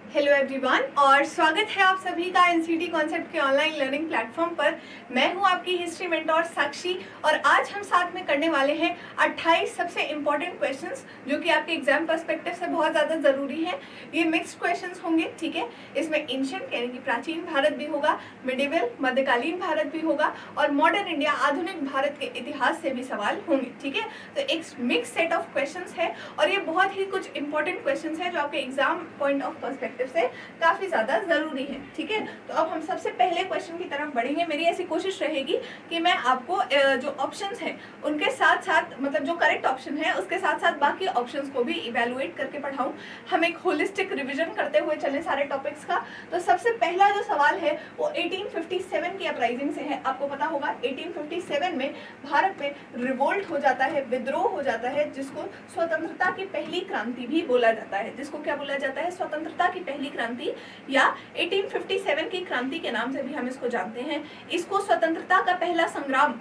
Hello everyone और स्वागत है आप सभी का एनसीटी कॉन्सेप्ट के ऑनलाइन लर्निंग प्लेटफॉर्म पर। मैं हूं आपकी हिस्ट्री मेंटोर साक्षी और आज हम साथ में करने वाले हैं 28 सबसे इम्पोर्टेंट क्वेश्चंस जो कि आपके एग्जाम पर्सपेक्टिव से बहुत ज़्यादा ज़रूरी है। ये मिक्स्ड क्वेश्चंस होंगे, ठीक है। इसमें एंशिएंट यानी कि प्राचीन भारत भी होगा, मिडिवल मध्यकालीन भारत भी होगा और मॉडर्न इंडिया आधुनिक भारत के इतिहास से भी सवाल होंगे, ठीक है। तो एक मिक्स सेट ऑफ क्वेश्चंस है और ये बहुत ही कुछ इंपॉर्टेंट क्वेश्चंस है जो आपके एग्जाम पॉइंट ऑफ पर्सपेक्टिव से काफी ज्यादा जरूरी है, ठीक है। तो अब हम सबसे पहले क्वेश्चन की तरफ बढ़ेंगे। मेरी ऐसी कोशिश रहेगी कि मैं आपको जो ऑप्शंस हैं उनके साथ साथ मतलब जो करेक्ट ऑप्शन है उसके साथ साथ बाकी ऑप्शंस को भी इवेलुएट करके पढ़ाऊं। हम एक होलिस्टिक रिवीजन करते हुए चले सारे टॉपिक्स का। तो सबसे पहला जो सवाल है वो 1857 की अपराइजिंग से है। आपको पता होगा 1857 में भारत में रिवोल्ट हो जाता है, विद्रोह हो जाता है, जिसको स्वतंत्रता की पहली क्रांति भी बोला जाता है। जिसको क्या बोला जाता है? स्वतंत्रता की पहली क्रांति या 1857 की क्रांति के नाम से भी हम इसको जानते हैं। इसको स्वतंत्रता का पहला संग्राम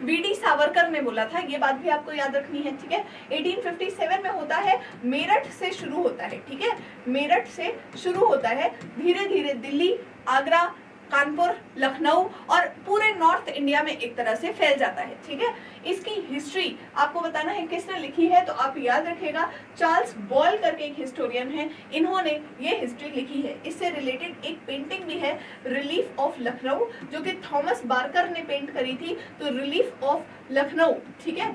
वीडी सावरकर ने बोला था। ये बात भी आपको याद रखनी है, ठीक है। 1857 में होता है, मेरठ से शुरू होता है, ठीक है। मेरठ से शुरू होता है, धीरे धीरे दिल्ली, आगरा, कानपुर, लखनऊ और पूरे नॉर्थ इंडिया में एक तरह से फैल जाता है, ठीक है। इसकी हिस्ट्री आपको बताना है किसने लिखी है, तो आप याद रखिएगा चार्ल्स बॉयल करके एक हिस्टोरियन है, इन्होंने ये हिस्ट्री लिखी है। इससे रिलेटेड एक पेंटिंग भी है, रिलीफ ऑफ लखनऊ, जो कि थॉमस बार्कर ने पेंट करी थी। तो रिलीफ ऑफ लखनऊ, ठीक है,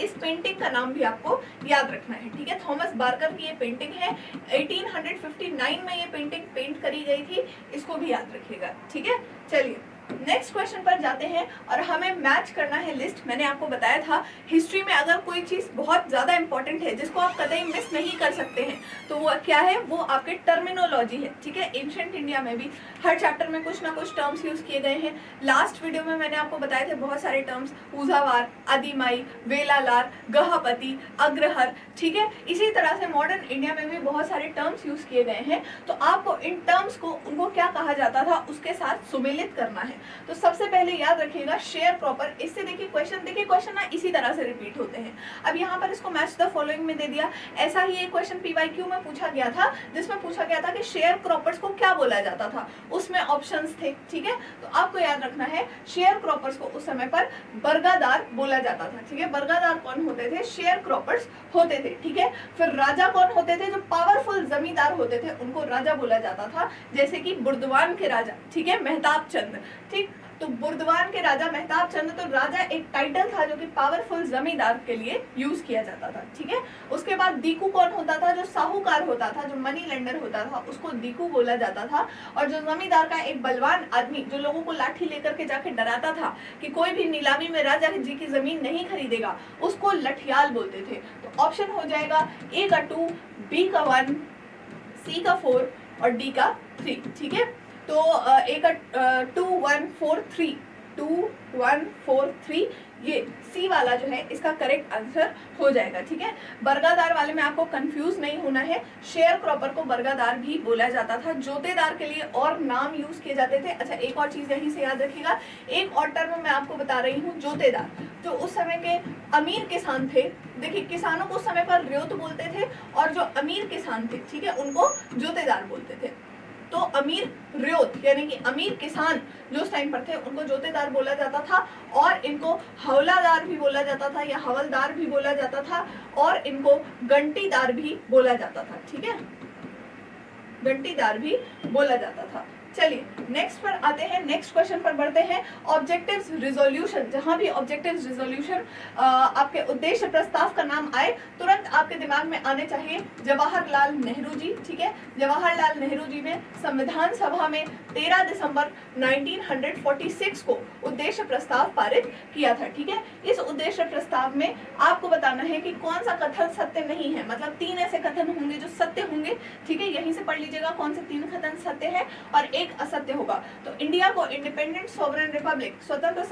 इस पेंटिंग का नाम भी आपको याद रखना है, ठीक है। थॉमस बार्कर की ये पेंटिंग है, 1859 में ये पेंटिंग पेंट करी गई थी, इसको भी याद रखिएगा, ठीक है। चलिए नेक्स्ट क्वेश्चन पर जाते हैं और हमें मैच करना है लिस्ट। मैंने आपको बताया था हिस्ट्री में अगर कोई चीज बहुत ज्यादा इंपॉर्टेंट है जिसको आप कतई मिस नहीं कर सकते हैं तो वो क्या है? वो आपके टर्मिनोलॉजी है, ठीक है। एंशिएंट इंडिया में भी हर चैप्टर में कुछ ना कुछ टर्म्स यूज किए गए हैं। लास्ट वीडियो में मैंने आपको बताए थे बहुत सारे टर्म्स, ऊजावार, आदिमाई, वेलालार, गहापति, अग्रहर, ठीक है। इसी तरह से मॉडर्न इंडिया में भी बहुत सारे टर्म्स यूज किए गए हैं। तो आपको इन टर्म्स को उनको क्या कहा जाता था उसके साथ सुमेलित करना है। तो सबसे पहले याद रखिएगा शेयर प्रॉपर। इससे देखिए क्वेश्चन ना इसी तरह से रिपीट होते हैं। अब यहाँ पर इसको मैच द फॉलोइंग में दे दिया। ऐसा ही एक क्वेश्चन पीवाईक्यू में पूछा गया था जिसमें पूछा गया था कि शेयर क्रॉपर्स को क्या बोला जाता था, उसमें ऑप्शंस थे, ठीक है। तो आपको याद रखना है शेयर क्रॉपर्स को उस समय पर बरगादार बोला जाता था, ठीक है। बरगादार कौन होते थे? शेयर क्रॉपर्स होते थे, ठीक है। फिर राजा कौन होते थे? जो पावरफुल जमींदार होते थे उनको राजा बोला जाता था, जैसे कि बुर्दवान के राजा, ठीक है, मेहताब चंद, ठीक। तो बुर्दवान के राजा मेहताब चंद, तो राजा एक टाइटल था जो कि पावरफुल जमींदार के लिए यूज किया जाता था, ठीक है। उसके बाद दीकू कौन होता था? जो साहूकार होता था, जो मनी लेंडर होता था, उसको दीकू बोला जाता था। और जो जमींदार का एक बलवान आदमी जो लोगों को लाठी लेकर के जाके डराता था कि कोई भी नीलामी में राजा जी की जमीन नहीं खरीदेगा, उसको लठियाल बोलते थे। तो ऑप्शन हो जाएगा ए का 2, बी का 1, सी का 4 और डी का 3, ठीक है। तो एक 2 1 4 3 2 1 4 3 ये सी वाला जो है इसका करेक्ट आंसर हो जाएगा, ठीक है। बरगादार वाले में आपको कंफ्यूज नहीं होना है। शेयर क्रॉपर को बरगादार भी बोला जाता था। जोतेदार के लिए और नाम यूज किए जाते थे। अच्छा, एक और चीज यहीं से याद रखिएगा, एक और टर्म मैं आपको बता रही हूँ, जोतेदार, जो उस समय के अमीर किसान थे। देखिए किसानों को उस समय पर रियोत बोलते थे और जो अमीर किसान थे, ठीक है, उनको जोतेदार बोलते थे। तो अमीर रियोत यानी कि अमीर किसान जो उस टाइम पर थे उनको जोतेदार बोला जाता था और इनको हवलादार भी बोला जाता था या हवलदार भी बोला जाता था और इनको घंटीदार भी बोला जाता था, ठीक है, घंटीदार भी बोला जाता था। चलिए नेक्स्ट पर आते हैं, नेक्स्ट क्वेश्चन पर बढ़ते हैं। ऑब्जेक्टिव्स रिजोल्यूशन, जहां भी ऑब्जेक्टिव्स रिजोल्यूशन आपके उद्देश्य प्रस्ताव का नाम आए तुरंत आपके दिमाग में आने चाहिए जवाहरलाल नेहरू जी, ठीक है। जवाहरलाल नेहरू जी ने संविधान सभा में 13 दिसंबर 1946 को उद्देश्य प्रस्ताव पारित किया था, ठीक है। इस उद्देश्य प्रस्ताव में आपको बताना है कि कौन सा कथन सत्य नहीं है, मतलब 3 ऐसे कथन होंगे जो सत्य होंगे, ठीक है। यहीं से पढ़ लीजिएगा कौन से 3 कथन सत्य है और एक असत्य होगा। तो इंडिया को इंडिपेंडेंट सॉवरेन रिपब्लिक, स्वतंत्र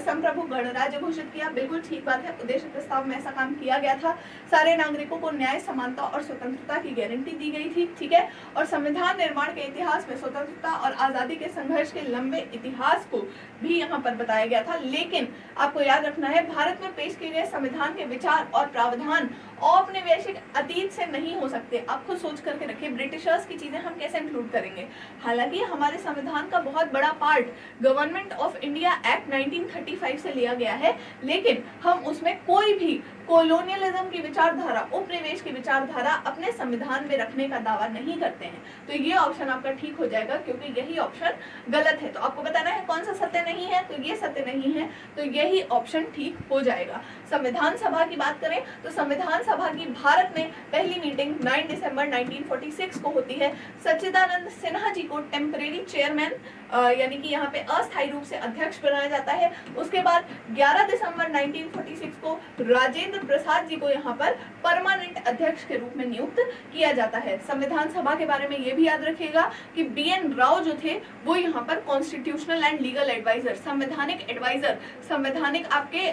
संप्रभु गणराज्य घोषित किया, बिल्कुल ठीक बात है। उद्देश्य प्रस्ताव में ऐसा काम किया गया था। सारे नागरिकों को न्याय, समानता और स्वतंत्रता की गारंटी दी गई थी, ठीक है। और संविधान निर्माण के इतिहास में स्वतंत्रता और आजादी के संघर्ष के लंबे इतिहास को भी यहाँ पर बताया गया था। लेकिन आपको याद रखना है भारत में पेश किए गए संविधान के विचार और प्रावधान औपनिवेशिक अतीत से नहीं हो सकते। सकते, आप खुद सोच करके रखिए ब्रिटिशर्स की चीजें हम कैसे इंक्लूड करेंगे। हालांकि हमारे संविधान का बहुत बड़ा part government of India act 1935 से लिया गया है, लेकिन हम उसमें कोई भी कॉलोनियलिज्म की विचारधारा, उपनिवेश की विचारधारा अपने संविधान में रखने का दावा नहीं करते हैं। तो ये ऑप्शन आपका ठीक हो जाएगा, क्योंकि यही ऑप्शन गलत है। तो आपको बताना है कौन सा सत्य नहीं है, तो ये सत्य नहीं है, तो यही ऑप्शन ठीक हो जाएगा। संविधान सभा की बात करें तो संविधान सभा की भारत में पहली मीटिंग 9 दिसंबर 1946 को होती है। सच्चिदानंद सिन्हा जी को टेम्परेरी चेयरमैन यानी कि यहाँ पे अस्थायी रूप से अध्यक्ष बनाया जाता है। उसके बाद 11 दिसंबर 1946 को राजेंद्र प्रसाद जी को यहाँ पर परमानेंट अध्यक्ष के रूप में नियुक्त किया जाता है। संविधान सभा के बारे में ये भी याद रखिएगा कि BN राव जो थे वो यहाँ पर कॉन्स्टिट्यूशनल एंड लीगल एडवाइजर, संवैधानिक एडवाइजर, संवैधानिक आपके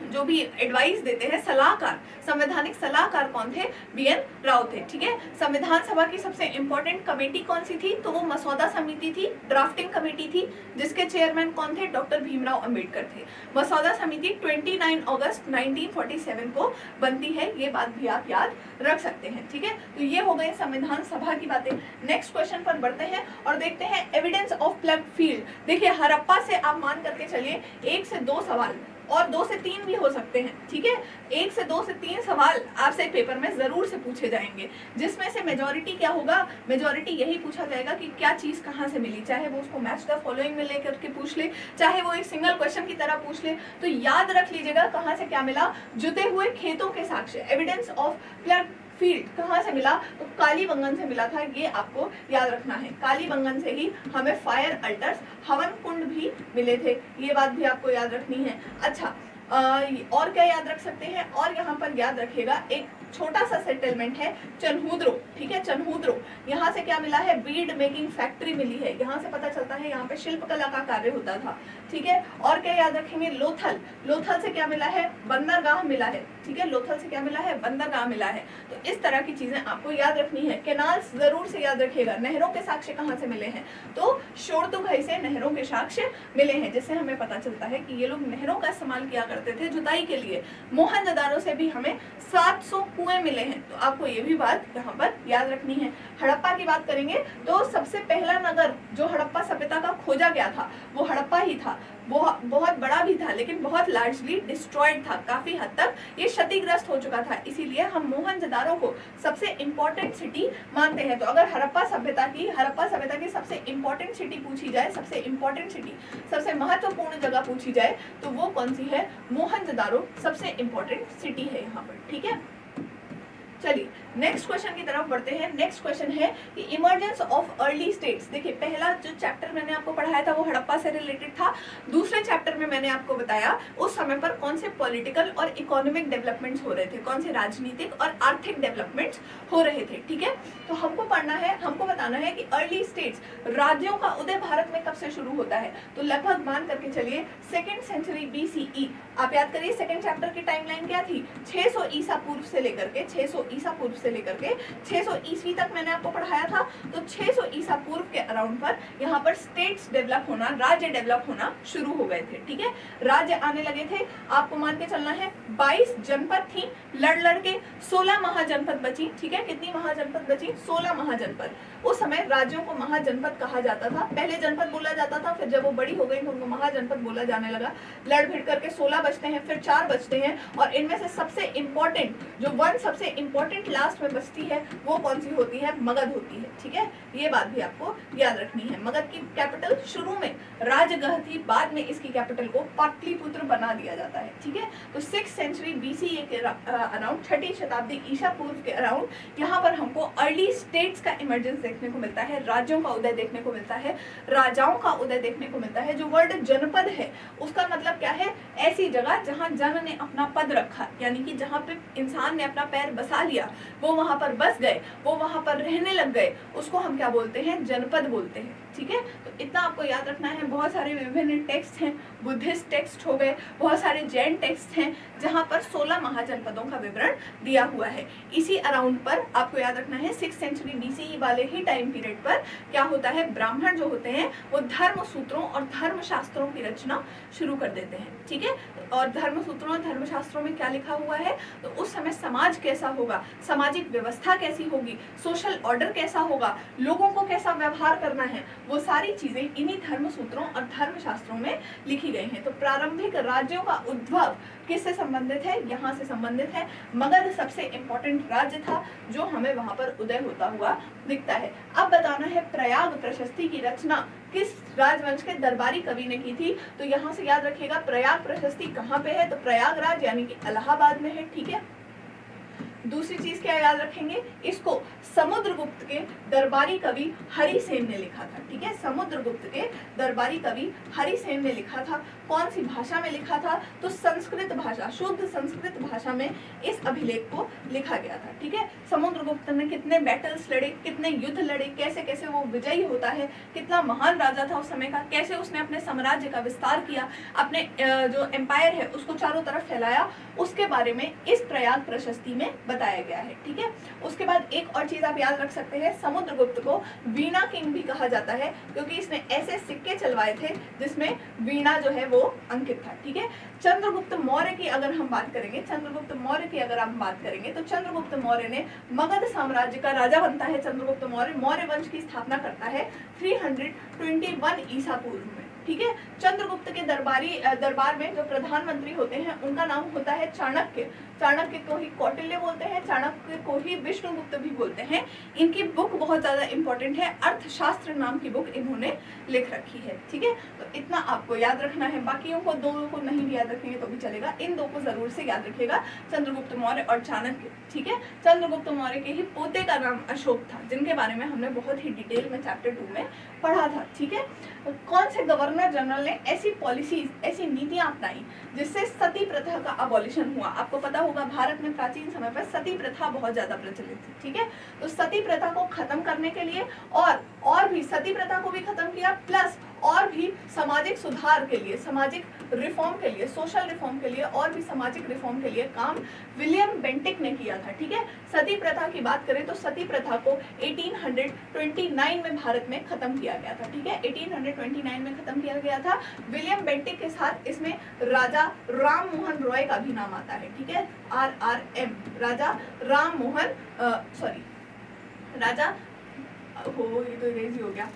जो भी एडवाइस देते हैं, सलाहकार, संवैधानिक सलाहकार कौन थे? BN राव थे। ठीक है, संविधान सभा की सबसे इंपॉर्टेंट कमेटी कौन सी थी? तो वो मसौदा समिति थी, ड्राफ्टिंग कमेटी थी, जिसके चेयरमैन कौन थे? डॉक्टर भीमराव अंबेडकर थे। मसौदा समिति 29 अगस्त 1947 को बनती है, ये बात भी आप याद रख सकते हैं। ठीक है, तो ये हो गए संविधान सभा की बातें। नेक्स्ट क्वेश्चन पर बढ़ते हैं और देखते हैं एविडेंस ऑफ प्लग फील्ड। देखिए हड़प्पा से आप मान करके चलिए 1 से 2 सवाल और 2 से 3 भी हो सकते हैं। ठीक है, 1 से 2 से 3 सवाल आपसे पेपर में जरूर से पूछे जाएंगे, जिसमें से मेजॉरिटी क्या होगा? मेजॉरिटी यही पूछा जाएगा कि क्या चीज कहाँ से मिली, चाहे वो उसको मैच द फॉलोइंग में लेकर के पूछ ले, चाहे वो एक सिंगल क्वेश्चन की तरह पूछ ले। तो याद रख लीजिएगा कहाँ से क्या मिला? जुते हुए खेतों के साक्ष्य, एविडेंस ऑफ प्लग फील्ड कहाँ से मिला? तो कालीबंगन से मिला था, ये आपको याद रखना है। कालीबंगन से ही हमें फायर अल्टर्स, हवन कुंड भी मिले थे, ये बात भी आपको याद रखनी है। अच्छा, और क्या याद रख सकते हैं? और यहाँ पर याद रखिएगा एक छोटा सा सेटलमेंट है चनहुद्रो। ठीक है, चनहुद्रो, यहाँ से क्या मिला है? बीड मेकिंग फैक्ट्री मिली है, यहाँ से पता चलता है यहाँ पे शिल्पकला का कार्य होता था। ठीक है, और क्या याद रखेंगे? लोथल, लोथल से क्या मिला है? बंदरगाह मिला है। ठीक है, लोथल से क्या मिला है? बंदरगाह मिला है। तो इस तरह की चीजें आपको याद रखनी है। कैनाल्स जरूर से याद रखिएगा। नहरों के साक्ष्य कहाँ से मिले हैं? तो शोरतुघई से नहरों के साक्ष्य मिले हैं, जिससे हमें पता चलता है कि ये लोग नहरों का इस्तेमाल किया करते थे जुताई के लिए। मोहनजोदारो से भी हमें 700 कुएं मिले हैं, तो आपको ये भी बात यहाँ पर याद रखनी है। हड़प्पा की बात करेंगे तो सबसे पहला नगर जो हड़प्पा सभ्यता का खोजा गया था वो हड़प्पा ही था। वो बहुत बड़ा भी था, लेकिन बहुत लार्जली डिस्ट्रॉयड था, काफी हद तक ये क्षतिग्रस्त हो चुका था। इसीलिए हम मोहनजोदारो को सबसे इंपॉर्टेंट सिटी मानते हैं। तो अगर हड़प्पा सभ्यता की सबसे इंपॉर्टेंट सिटी पूछी जाए, सबसे इंपॉर्टेंट सिटी, सबसे महत्वपूर्ण जगह पूछी जाए, तो वो कौन सी है? मोहनजोदारो सबसे इंपॉर्टेंट सिटी है यहाँ पर। ठीक है, चलिए नेक्स्ट क्वेश्चन की तरफ बढ़ते हैं। नेक्स्ट क्वेश्चन है कि इमर्जेंस ऑफ अर्ली स्टेट्स। देखिए पहला जो चैप्टर मैंने आपको पढ़ाया था वो हड़प्पा से रिलेटेड था। दूसरे चैप्टर में मैंने आपको बताया उस समय पर कौन से पॉलिटिकल और इकोनॉमिक डेवलपमेंट्स हो रहे थे, कौन से राजनीतिक और आर्थिक डेवलपमेंट्स हो रहे थे। ठीक है, तो हमको पढ़ना है, हमको बताना है कि अर्ली स्टेट्स, राज्यों का उदय भारत में कब से शुरू होता है। तो लगभग मान करके चलिए 2nd सेंचुरी BCE। आप याद करिए सेकंड चैप्टर की टाइमलाइन क्या थी? 600 ईसा पूर्व से लेकर के 600 ईसा पूर्व से लेकर के 600 ईस्वी तक मैंने आपको पढ़ाया था। तो 600 ईसा पूर्व के अराउंड पर यहाँ पर स्टेट्स डेवलप होना, राज्य डेवलप होना शुरू हो गए थे। ठीक है, राज्य आने लगे थे। आपको मान के चलना है 22 जनपद थी, लड़ के 16 महाजनपद बची। ठीक है, कितनी महाजनपद बची? 16 महाजनपद। उस समय राज्यों को महाजनपद कहा जाता था। पहले जनपद बोला जाता था, फिर जब वो बड़ी हो गई तो उनको महाजनपद बोला जाने लगा। लड़ भिड़ करके 16 बचते हैं, फिर 4 बचते हैं, और इनमें से सबसे इंपॉर्टेंट जो सबसे इंपॉर्टेंट लास्ट में बचती है वो कौन सी होती है? मगध होती है। ठीक है, ये बात भी आपको याद रखनी है। मगध की कैपिटल शुरू में राजगढ़ थी, बाद में इसकी कैपिटल को पाटलिपुत्र बना दिया जाता है। ठीक है, तो 6th सेंचुरी BCE के अराउंड, 6ठी शताब्दी ईसा पूर्व के अराउंड यहाँ पर हमको अर्ली स्टेट्स का इमर्जेंस देखने को मिलता है, राज्यों का उदय देखने को मिलता है, राजाओं का उदय देखने को मिलता है। जो वर्ड जनपद है उसका मतलब क्या है? ऐसी जगह जहाँ जन ने अपना पद रखा, यानी कि जहाँ पे इंसान ने अपना पैर बसा लिया, वो वहां पर बस गए, वो वहां पर रहने लग गए, उसको हम क्या बोलते हैं? जनपद बोलते हैं। ठीक है, तो इतना आपको याद रखना है। बहुत सारे विभिन्न टेक्स्ट हैं, बुद्धिस्ट टेक्स्ट हो गए, बहुत सारे जैन टेक्स्ट हैं, जहां पर 16 महाजनपदों का विवरण दिया हुआ है। इसी अराउंड पर आपको याद रखना है 6th सेंचुरी BCE वाले ही टाइम पीरियड पर क्या होता है? ब्राह्मण जो होते हैं वो धर्म सूत्रों और धर्म शास्त्रों की रचना शुरू कर देते हैं। ठीक है, और धर्म सूत्रों और धर्म शास्त्रों में क्या लिखा हुआ है? तो उस समय समाज कैसा होगा, समाज सामाजिक व्यवस्था कैसी होगी, सोशल ऑर्डर कैसा होगा, लोगों को कैसा व्यवहार करना है, वो सारी चीजें इन्हीं धर्म सूत्रों और धर्मशास्त्रों में लिखी गई हैं। तो प्रारंभिक राज्यों का उद्भव किससे संबंधित है, यहाँ से संबंधित है। मगध सबसे इंपॉर्टेंट राज्य था जो हमें वहां पर उदय होता हुआ दिखता है। अब बताना है प्रयाग प्रशस्ति की रचना किस राजवंश के दरबारी कवि ने की थी। तो यहाँ से याद रखिएगा प्रयाग प्रशस्ति कहाँ पे है, तो प्रयागराज यानी कि इलाहाबाद में है, ठीक है। दूसरी चीज क्या याद रखेंगे, इसको समुद्रगुप्त के दरबारी कवि हरिसेन ने लिखा था, ठीक है। समुद्रगुप्त के दरबारी कवि हरिसेन ने लिखा था। कौन सी भाषा में लिखा था, तो संस्कृत भाषा, शुद्ध संस्कृत भाषा में इस अभिलेख को लिखा गया था, ठीक है। समुद्रगुप्त ने कितने बैटल्स लड़े, कितने युद्ध लड़े, कैसे कैसे वो विजयी होता है, कितना महान राजा था उस समय का, कैसे उसने अपने साम्राज्य का विस्तार किया, अपने जो एम्पायर है उसको चारों तरफ फैलाया, उसके बारे में इस प्रयाग प्रशस्ति में बताया गया है, ठीक है। उसके बाद एक और चीज आप याद रख सकते हैं, समुद्रगुप्त को वीणा किंग भी कहा जाता है क्योंकि इसने ऐसे सिक्के चलवाए थे जिसमें वीणा जो है वो अंकित था, ठीक है। चंद्रगुप्त मौर्य की अगर हम बात करेंगे, चंद्रगुप्त मौर्य की अगर हम बात करेंगे तो चंद्रगुप्त मौर्य ने मगध साम्राज्य का राजा बनता है। चंद्रगुप्त मौर्य मौर्य वंश की स्थापना करता है 321 ईसा पूर्व में, ठीक है। चंद्रगुप्त के दरबार में जो प्रधानमंत्री होते हैं उनका नाम होता है चाणक्य। चाणक्य को ही कौटिल्य बोलते हैं, चाणक्य को ही विष्णुगुप्त भी बोलते हैं। इनकी बुक बहुत ज्यादा इंपॉर्टेंट है, अर्थशास्त्र नाम की बुक इन्होंने लिख रखी है, ठीक है। तो इतना आपको याद रखना है, बाकियों को दो को नहीं भी याद रखेंगे तो भी चलेगा, इन दो को जरूर से याद रखिएगा, चंद्रगुप्त मौर्य और चाणक्य, ठीक है। चंद्रगुप्त मौर्य के ही पोते का नाम अशोक था, जिनके बारे में हमने बहुत ही डिटेल में चैप्टर 2 में पढ़ा था, ठीक है। कौन से गवर्नर जनरल ने ऐसी पॉलिसीज, ऐसी नीतियां अपनाई जिससे सती प्रथा का अबॉलिशन हुआ। आपको पता होगा भारत में प्राचीन समय पर सती प्रथा बहुत ज्यादा प्रचलित थी, ठीक है। तो सती प्रथा को खत्म करने के लिए और भी सती प्रथा को भी खत्म किया, प्लस और भी सामाजिक सुधार के लिए, सामाजिक रिफॉर्म के लिए, सोशल रिफॉर्म के लिए और भी सामाजिक रिफॉर्म के लिए काम विलियम बेंटिक ने किया था, ठीक है। सती प्रथा की बात करें तो सती प्रथा को 1829 में भारत में खत्म किया गया था, ठीक है। 1829 में खत्म किया गया था। विलियम बेंटिक के साथ इसमें राजा राम मोहन रॉय का भी नाम आता है, ठीक है। RRM, राजा राम मोहन राजा ये तो इरेज ही हो गया,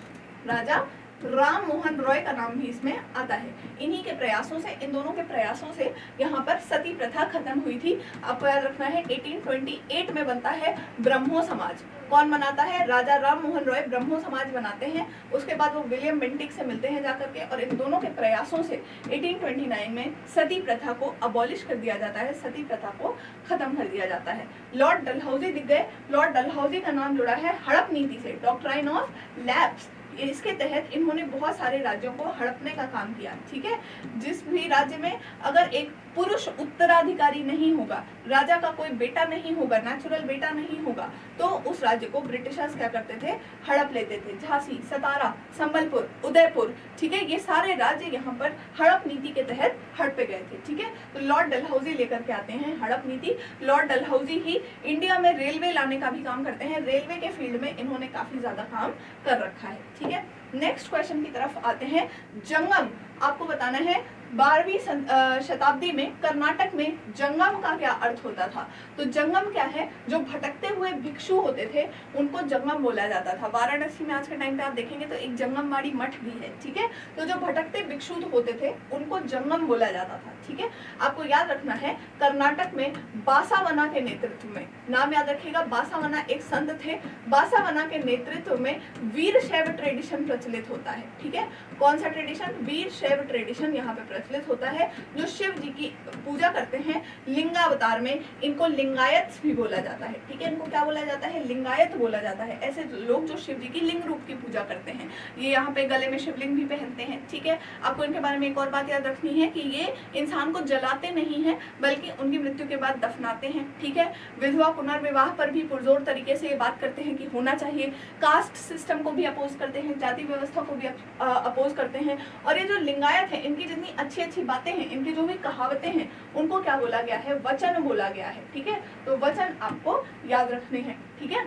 राजा राम मोहन रॉय का नाम भी इसमें आता है। इन्हीं के प्रयासों से, इन दोनों के प्रयासों से यहाँ पर सती प्रथा खत्म हुई थी। आपको याद रखना है 1828 में बनता है ब्रह्मो समाज। कौन बनाता है, राजा राम मोहन रॉय ब्रह्मो समाज बनाते हैं। उसके बाद वो विलियम बेंटिक से मिलते हैं जाकर के, और इन दोनों के प्रयासों से 1829 में सती प्रथा को अबॉलिश कर दिया जाता है, सती प्रथा को खत्म कर दिया जाता है। लॉर्ड डलहौजी दिख गए। लॉर्ड डलहौजी का नाम जुड़ा है हड़प नीति से, डॉक्ट्राइन ऑफ लैप्स। इसके तहत इन्होंने बहुत सारे राज्यों को हड़पने का काम किया, ठीक है। जिस भी राज्य में अगर एक पुरुष उत्तराधिकारी नहीं होगा, राजा का कोई बेटा नहीं होगा, नेचुरल बेटा नहीं होगा, तो उस राज्य को ब्रिटिशर्स क्या करते थे, हड़प लेते थे। झांसी, सतारा, संबलपुर, उदयपुर, ठीक है, ये सारे राज्य यहाँ पर हड़प नीति के तहत हड़पे गए थे, ठीक है। तो लॉर्ड डलहौजी लेकर के आते हैं हड़प नीति। लॉर्ड डलहौजी ही इंडिया में रेलवे लाने का भी काम करते हैं। रेलवे के फील्ड में इन्होंने काफी ज्यादा काम कर रखा है, ठीक है। नेक्स्ट क्वेश्चन की तरफ आते हैं। जंगम, आपको बताना है 12वीं शताब्दी में कर्नाटक में जंगम का क्या अर्थ होता था। तो जंगम क्या है, जो भटकते हुए भिक्षु होते थे उनको जंगम बोला जाता था। वाराणसी में आज के टाइम पे आप देखेंगे तो एक जंगमबाड़ी मठ भी है, ठीक है। तो जो भटकते भिक्षु होते थे उनको जंगम बोला जाता था, ठीक है। आपको याद रखना है कर्नाटक में बासावना के नेतृत्व में, नाम याद रखिएगा, बासावना एक संत थे। बासावना के नेतृत्व में वीर शैव ट्रेडिशन प्रचलित होता है, ठीक है। कौन सा ट्रेडिशन, वीर शैव ट्रेडिशन यहाँ पे प्रचलित होता है। जो शिव जी की पूजा करते हैं लिंगावतार में, इनको लिंगायत भी बोला जाता है, ठीक है। इनको क्या बोला जाता है, लिंगायत बोला जाता है। ऐसे लोग जो शिव जी की लिंग रूप की पूजा करते हैं, ये यहाँ पे गले में शिवलिंग भी पहनते हैं, ठीक है। आपको इनके बारे में एक और बात याद रखनी है कि ये इंसान को जलाते नहीं है बल्कि उनकी मृत्यु के बाद दफनाते हैं, ठीक है। विधवा पुनर्विवाह पर भी पुरजोर तरीके से ये बात करते हैं कि होना चाहिए। कास्ट सिस्टम को भी अपोज करते हैं, जाति व्यवस्था को भी अपोज करते हैं। और ये जो लिंगायत है, इनकी जितनी अच्छी अच्छी बातें हैं, इनकी जो भी कहावतें हैं, उनको क्या बोला गया है, वचन बोला गया है, ठीक है। तो वचन आपको याद रखने हैं, ठीक है।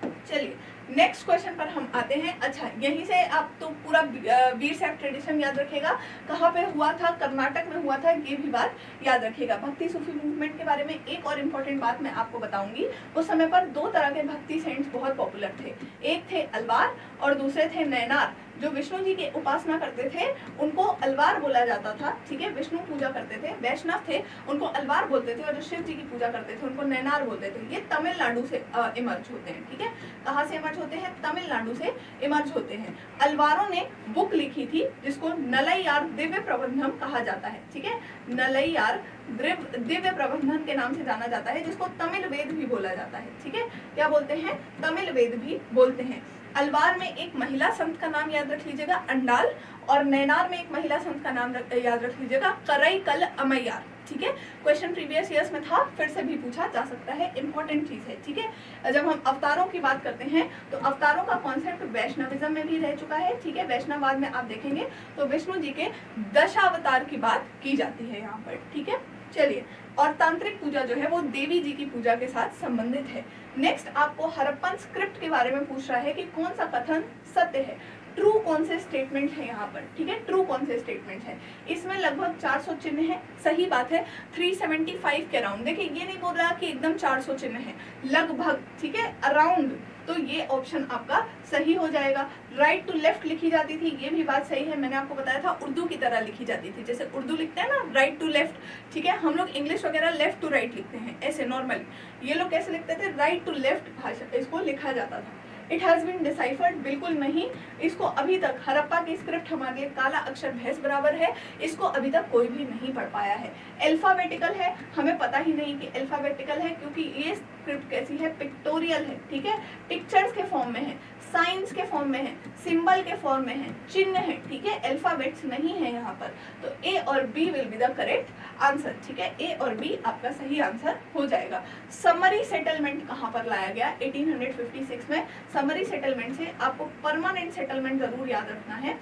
चलिए नेक्स्ट क्वेश्चन पर हम आते हैं। अच्छा, यहीं से आप तो पूरा वीर शैव ट्रेडिशन याद रखेगा, कहाँ पे हुआ था, कर्नाटक में हुआ था, ये भी बात याद रखेगा। भक्ति सूफी मूवमेंट के बारे में एक और इम्पोर्टेंट बात मैं आपको बताऊंगी। उस समय पर दो तरह के भक्ति सेंट्स बहुत पॉपुलर थे, एक थे अलवार और दूसरे थे नैनार। जो विष्णु जी की उपासना करते थे उनको अलवार बोला जाता था, ठीक है, विष्णु पूजा करते थे, वैष्णव थे उनको अलवार बोलते थे, और जो शिव जी की पूजा करते थे उनको नैनार बोलते थे। ये तमिलनाडु से इमर्ज होते हैं, ठीक है। कहाँ से इमर्ज होते हैं? तमिलनाडु से इमर्ज होते हैं। अलवारों ने बुक लिखी थी जिसको नलैयार दिव्य प्रबंधम कहा जाता है, ठीक है, नलैयार दिव्य प्रबंधन के नाम से जाना जाता है, जिसको तमिल वेद भी बोला जाता है, ठीक है। क्या बोलते हैं? तमिल वेद भी बोलते हैं। अलवार में एक महिला संत का नाम याद रख लीजिएगा, अंडाल, और नैनार में एक महिला संत का नाम याद रख लीजिएगा, करईकल अमैयार, ठीक है। क्वेश्चन प्रीवियस ईयर्स में था, फिर से भी पूछा जा सकता है, इंपॉर्टेंट चीज है, ठीक है। जब हम अवतारों की बात करते हैं तो अवतारों का कॉन्सेप्ट वैष्णविज्म में भी रह चुका है, ठीक है। वैष्णववाद में आप देखेंगे तो विष्णु जी के दशावतार की बात की जाती है यहाँ पर, ठीक है। चलिए, और तांत्रिक पूजा जो है वो देवी जी की पूजा के साथ संबंधित है। नेक्स्ट आपको हड़प्पन स्क्रिप्ट के बारे में पूछ रहा है कि कौन सा कथन सत्य है, ट्रू कौन से स्टेटमेंट है यहाँ पर, ठीक है, ट्रू कौन से स्टेटमेंट है। इसमें लगभग 400 चिन्ह है, सही बात है, 375 के अराउंड। देखिए ये नहीं बोल रहा कि एकदम 400 चिन्ह है, लगभग, ठीक है, अराउंड, तो ये ऑप्शन आपका सही हो जाएगा। राइट टू लेफ्ट लिखी जाती थी, ये भी बात सही है, मैंने आपको बताया था उर्दू की तरह लिखी जाती थी, जैसे उर्दू लिखते हैं ना राइट टू लेफ्ट, ठीक है। हम लोग इंग्लिश वगैरह लेफ्ट टू राइट लिखते हैं ऐसे नॉर्मली, ये लोग कैसे लिखते थे? राइट टू लेफ्ट भाषा इसको लिखा जाता था। इट हैज बीन डिसाइफर्ड, बिल्कुल नहीं, इसको अभी तक हड़प्पा की स्क्रिप्ट हमारे लिए काला अक्षर भैंस बराबर है, इसको अभी तक कोई भी नहीं पढ़ पाया है। अल्फाबेटिकल है, हमें पता ही नहीं कि अल्फाबेटिकल है, क्योंकि ये स्क्रिप्ट कैसी है? पिक्टोरियल है, ठीक है, पिक्चर्स के फॉर्म में है, साइंस के फॉर्म में है, सिंबल के फॉर्म में है, चिन्ह है, ठीक है, अल्फाबेट्स नहीं है यहाँ पर। तो ए और B will be the correct answer, ठीक है, ए और बी आपका सही आंसर हो जाएगा। समरी सेटलमेंट कहाँ पर लाया गया? 1856 में। समरी सेटलमेंट से आपको परमानेंट सेटलमेंट जरूर याद रखना है,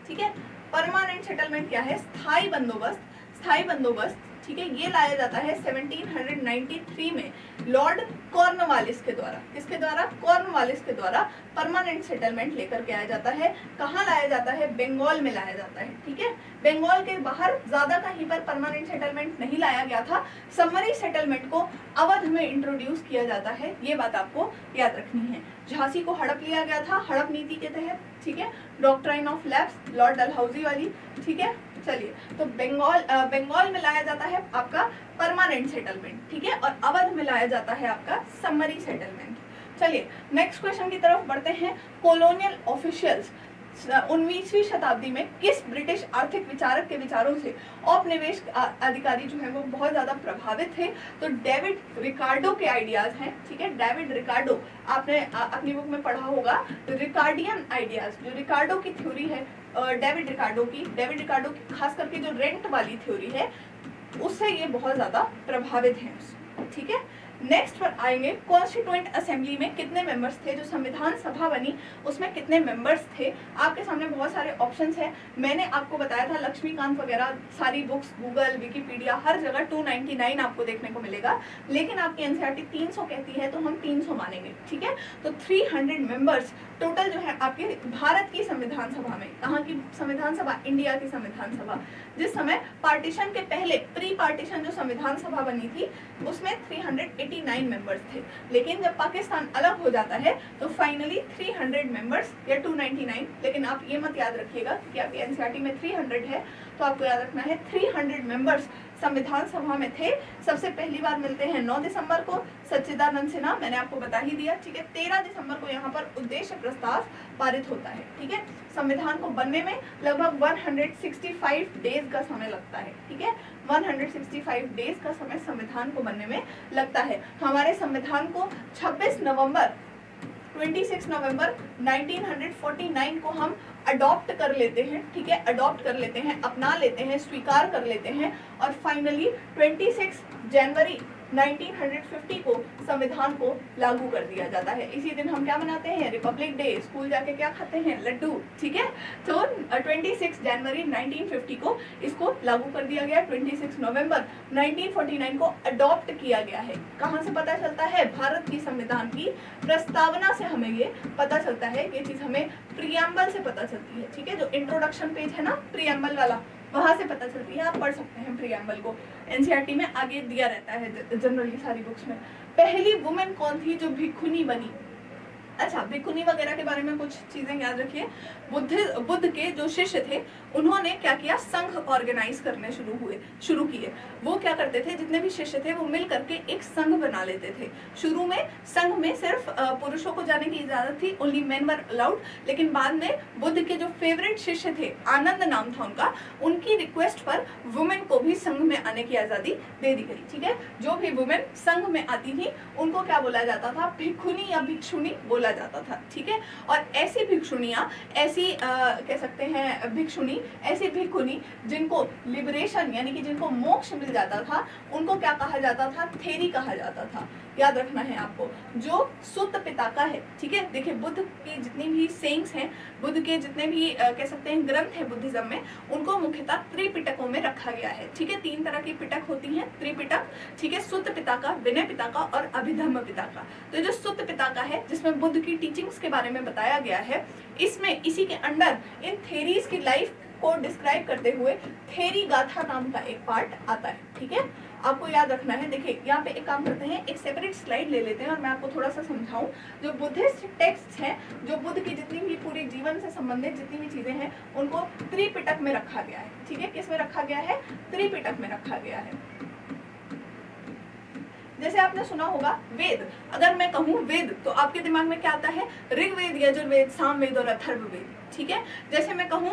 ठीक है। परमानेंट सेटलमेंट क्या है? स्थायी बंदोबस्त, स्थायी बंदोबस्त, ठीक है, ये लाया जाता है 1793 में लॉर्ड कॉर्नवालिस के द्वारा। किसके द्वारा? कॉर्नवालिस के द्वारा परमानेंट सेटलमेंट लेकर के आया जाता है। कहाँ लाया जाता है? बंगाल में लाया जाता है, ठीक है। बंगाल के बाहर ज्यादा कहीं पर परमानेंट सेटलमेंट नहीं लाया गया था। समरी सेटलमेंट को अवध में इंट्रोड्यूस किया जाता है, ये बात आपको याद रखनी है। झांसी को हड़प लिया गया था हड़प नीति के तहत, ठीक है, doctrine of lapse, Lord Dalhousie वाली, ठीक है। चलिए, तो बंगाल में लाया जाता है आपका परमानेंट सेटलमेंट, ठीक है, और अवध में लाया जाता है आपका समरी सेटलमेंट। चलिए नेक्स्ट क्वेश्चन की तरफ बढ़ते हैं। कॉलोनियल ऑफिशियल्स 19वीं शताब्दी में किस ब्रिटिश आर्थिक विचारक के विचारों से औपनिवेश अधिकारी जो है वो बहुत ज्यादा प्रभावित थे? तो डेविड रिकार्डो के आइडियाज हैं, ठीक है, डेविड रिकार्डो, आपने अपनी बुक में पढ़ा होगा, तो रिकार्डियन आइडियाज, जो रिकार्डो की थ्योरी है, डेविड रिकार्डो की खास करके जो रेंट वाली थ्योरी है उससे ये बहुत ज्यादा प्रभावित है, ठीक है। नेक्स्ट पर आएंगे, कॉन्स्टिट्यूएंट असेंबली में कितने मेंबर्स थे? जो संविधान सभा बनी उसमें कितने मेंबर्स थे? आपके सामने बहुत सारे ऑप्शंस हैं, मैंने आपको बताया था लक्ष्मीकांत वगैरह सारी बुक्स, गूगल, विकिपीडिया, हर जगह 299 आपको देखने को मिलेगा, लेकिन आपकी एनसीईआरटी 300 कहती है तो हम 300 मानेंगे, ठीक है। तो 300 मेंबर्स टोटल जो है आपके भारत की संविधान सभा में। कहाँ की संविधान सभा? इंडिया की संविधान सभा। जिस समय पार्टीशन के पहले प्री पार्टीशन जो संविधान सभा बनी थी उसमें 389 मेंबर्स थे, लेकिन जब पाकिस्तान अलग हो जाता है तो फाइनली 300 मेंबर्स या 299, लेकिन आप ये मत याद रखिएगा कि आपकी एनसीईआरटी में 300 है, तो आपको याद रखना है 300 मेंबर्स संविधान सभा में थे। सबसे पहली बार मिलते हैं 9 दिसंबर को, सच्चिदानंद सिन्हा, मैंने आपको बता ही दिया, ठीक है। 13 दिसंबर को यहाँ पर उद्देश्य प्रस्ताव पारित होता है, ठीक है। संविधान को बनने में लगभग 165 डेज का समय लगता है, ठीक है, 165 डेज का समय संविधान को बनने में लगता है। हमारे संविधान को 26 नवंबर 1949 को हम अडॉप्ट कर लेते हैं, ठीक है, अडॉप्ट कर लेते हैं, अपना लेते हैं, स्वीकार कर लेते हैं, और फाइनली 26 जनवरी 1950 को संविधान को लागू कर दिया जाता है। इसी दिन हम क्या मनाते हैं, रिपब्लिक डे। स्कूल जाके क्या खाते हैं, लड्डू, ठीक है। तो 26 जनवरी 1950 को इसको लागू कर दिया गया। 26 नवंबर 1949 को अडॉप्ट किया गया है। कहाँ से पता चलता है, भारत की संविधान की प्रस्तावना से हमें ये पता चलता है। ये चीज हमें प्रियम्बल से पता चलती है, ठीक है। जो इंट्रोडक्शन पेज है ना प्रियम्बल वाला, वहां से पता चलती है। आप पढ़ सकते हैं प्रियम्बल को, एनसीईआरटी में आगे दिया रहता है जनरली सारी बुक्स में। पहली वुमेन कौन थी जो भिक्षुनी बनी? अच्छा, भिक्षुनी वगैरह के बारे में कुछ चीजें याद रखिए। बुद्ध के जो शिष्य थे उन्होंने क्या किया, संघ ऑर्गेनाइज करने शुरू किए। वो क्या करते थे, जितने भी शिष्य थे वो मिल करके एक संघ बना लेते थे। शुरू में संघ में सिर्फ पुरुषों को जाने की इजाजत थी, ओनली मेन वर अलाउड। लेकिन बाद में बुद्ध के जो फेवरेट शिष्य थे, आनंद नाम था उनका, उनकी रिक्वेस्ट पर वुमेन को भी संघ में आने की आजादी दे दी गई, ठीक है। जो भी वुमेन संघ में आती थी उनको क्या बोला जाता था, भिक्षुनी या भिक्षुणी बोला जाता था, ठीक है। और ऐसी भिक्षुणियां, ऐसी कह सकते हैं भिक्षुणी, ऐसी भिक्षुणी जिनको लिबरेशन यानी कि जिनको मोक्ष मिल जाता था, उनको क्या कहा जाता था, थेरी कहा जाता था। याद रखना है आपको। जो सुत्त पिताका है, ठीक है। देखिए, बुद्ध की जितनी भी सेइंग्स हैं, बुद्ध के जितने भी कह सकते हैं ग्रंथ हैं बुद्धिज्म में, उनको मुख्यतः त्रिपिटकों में रखा गया है, ठीक है। 3 तरह की पिटक होती हैं, त्रिपिटक, ठीक है। सुत्त पिताका, विनय पिताका और अभिधम्म पिताका। तो जो सुत्त पिताका है, जिसमें बुद्ध की टीचिंग्स के बारे में बताया गया है, इसमें इसी के अंडर इन थेरीज की लाइफ को डिस्क्राइब करते हुए थेरी गाथा नाम का एक पार्ट आता है, ठीक है। आपको याद रखना है। देखिए, यहाँ पे एक काम करते हैं, एक सेपरेट स्लाइड ले लेते हैं और मैं आपको थोड़ा सा समझाऊं। जो बुद्धिस्ट टेक्स्ट हैं, जो बुद्ध की जितनी भी पूरे जीवन से संबंधित जितनी भी चीजें हैं, उनको त्रिपिटक में रखा गया है, ठीक है। किस में रखा गया है, त्रिपिटक में रखा गया है। जैसे आपने सुना होगा वेद, अगर मैं कहूँ वेद तो आपके दिमाग में क्या आता है, ऋग्वेद, यजुर्वेद, सामवेद और अथर्ववेद, ठीक है। जैसे मैं कहूँ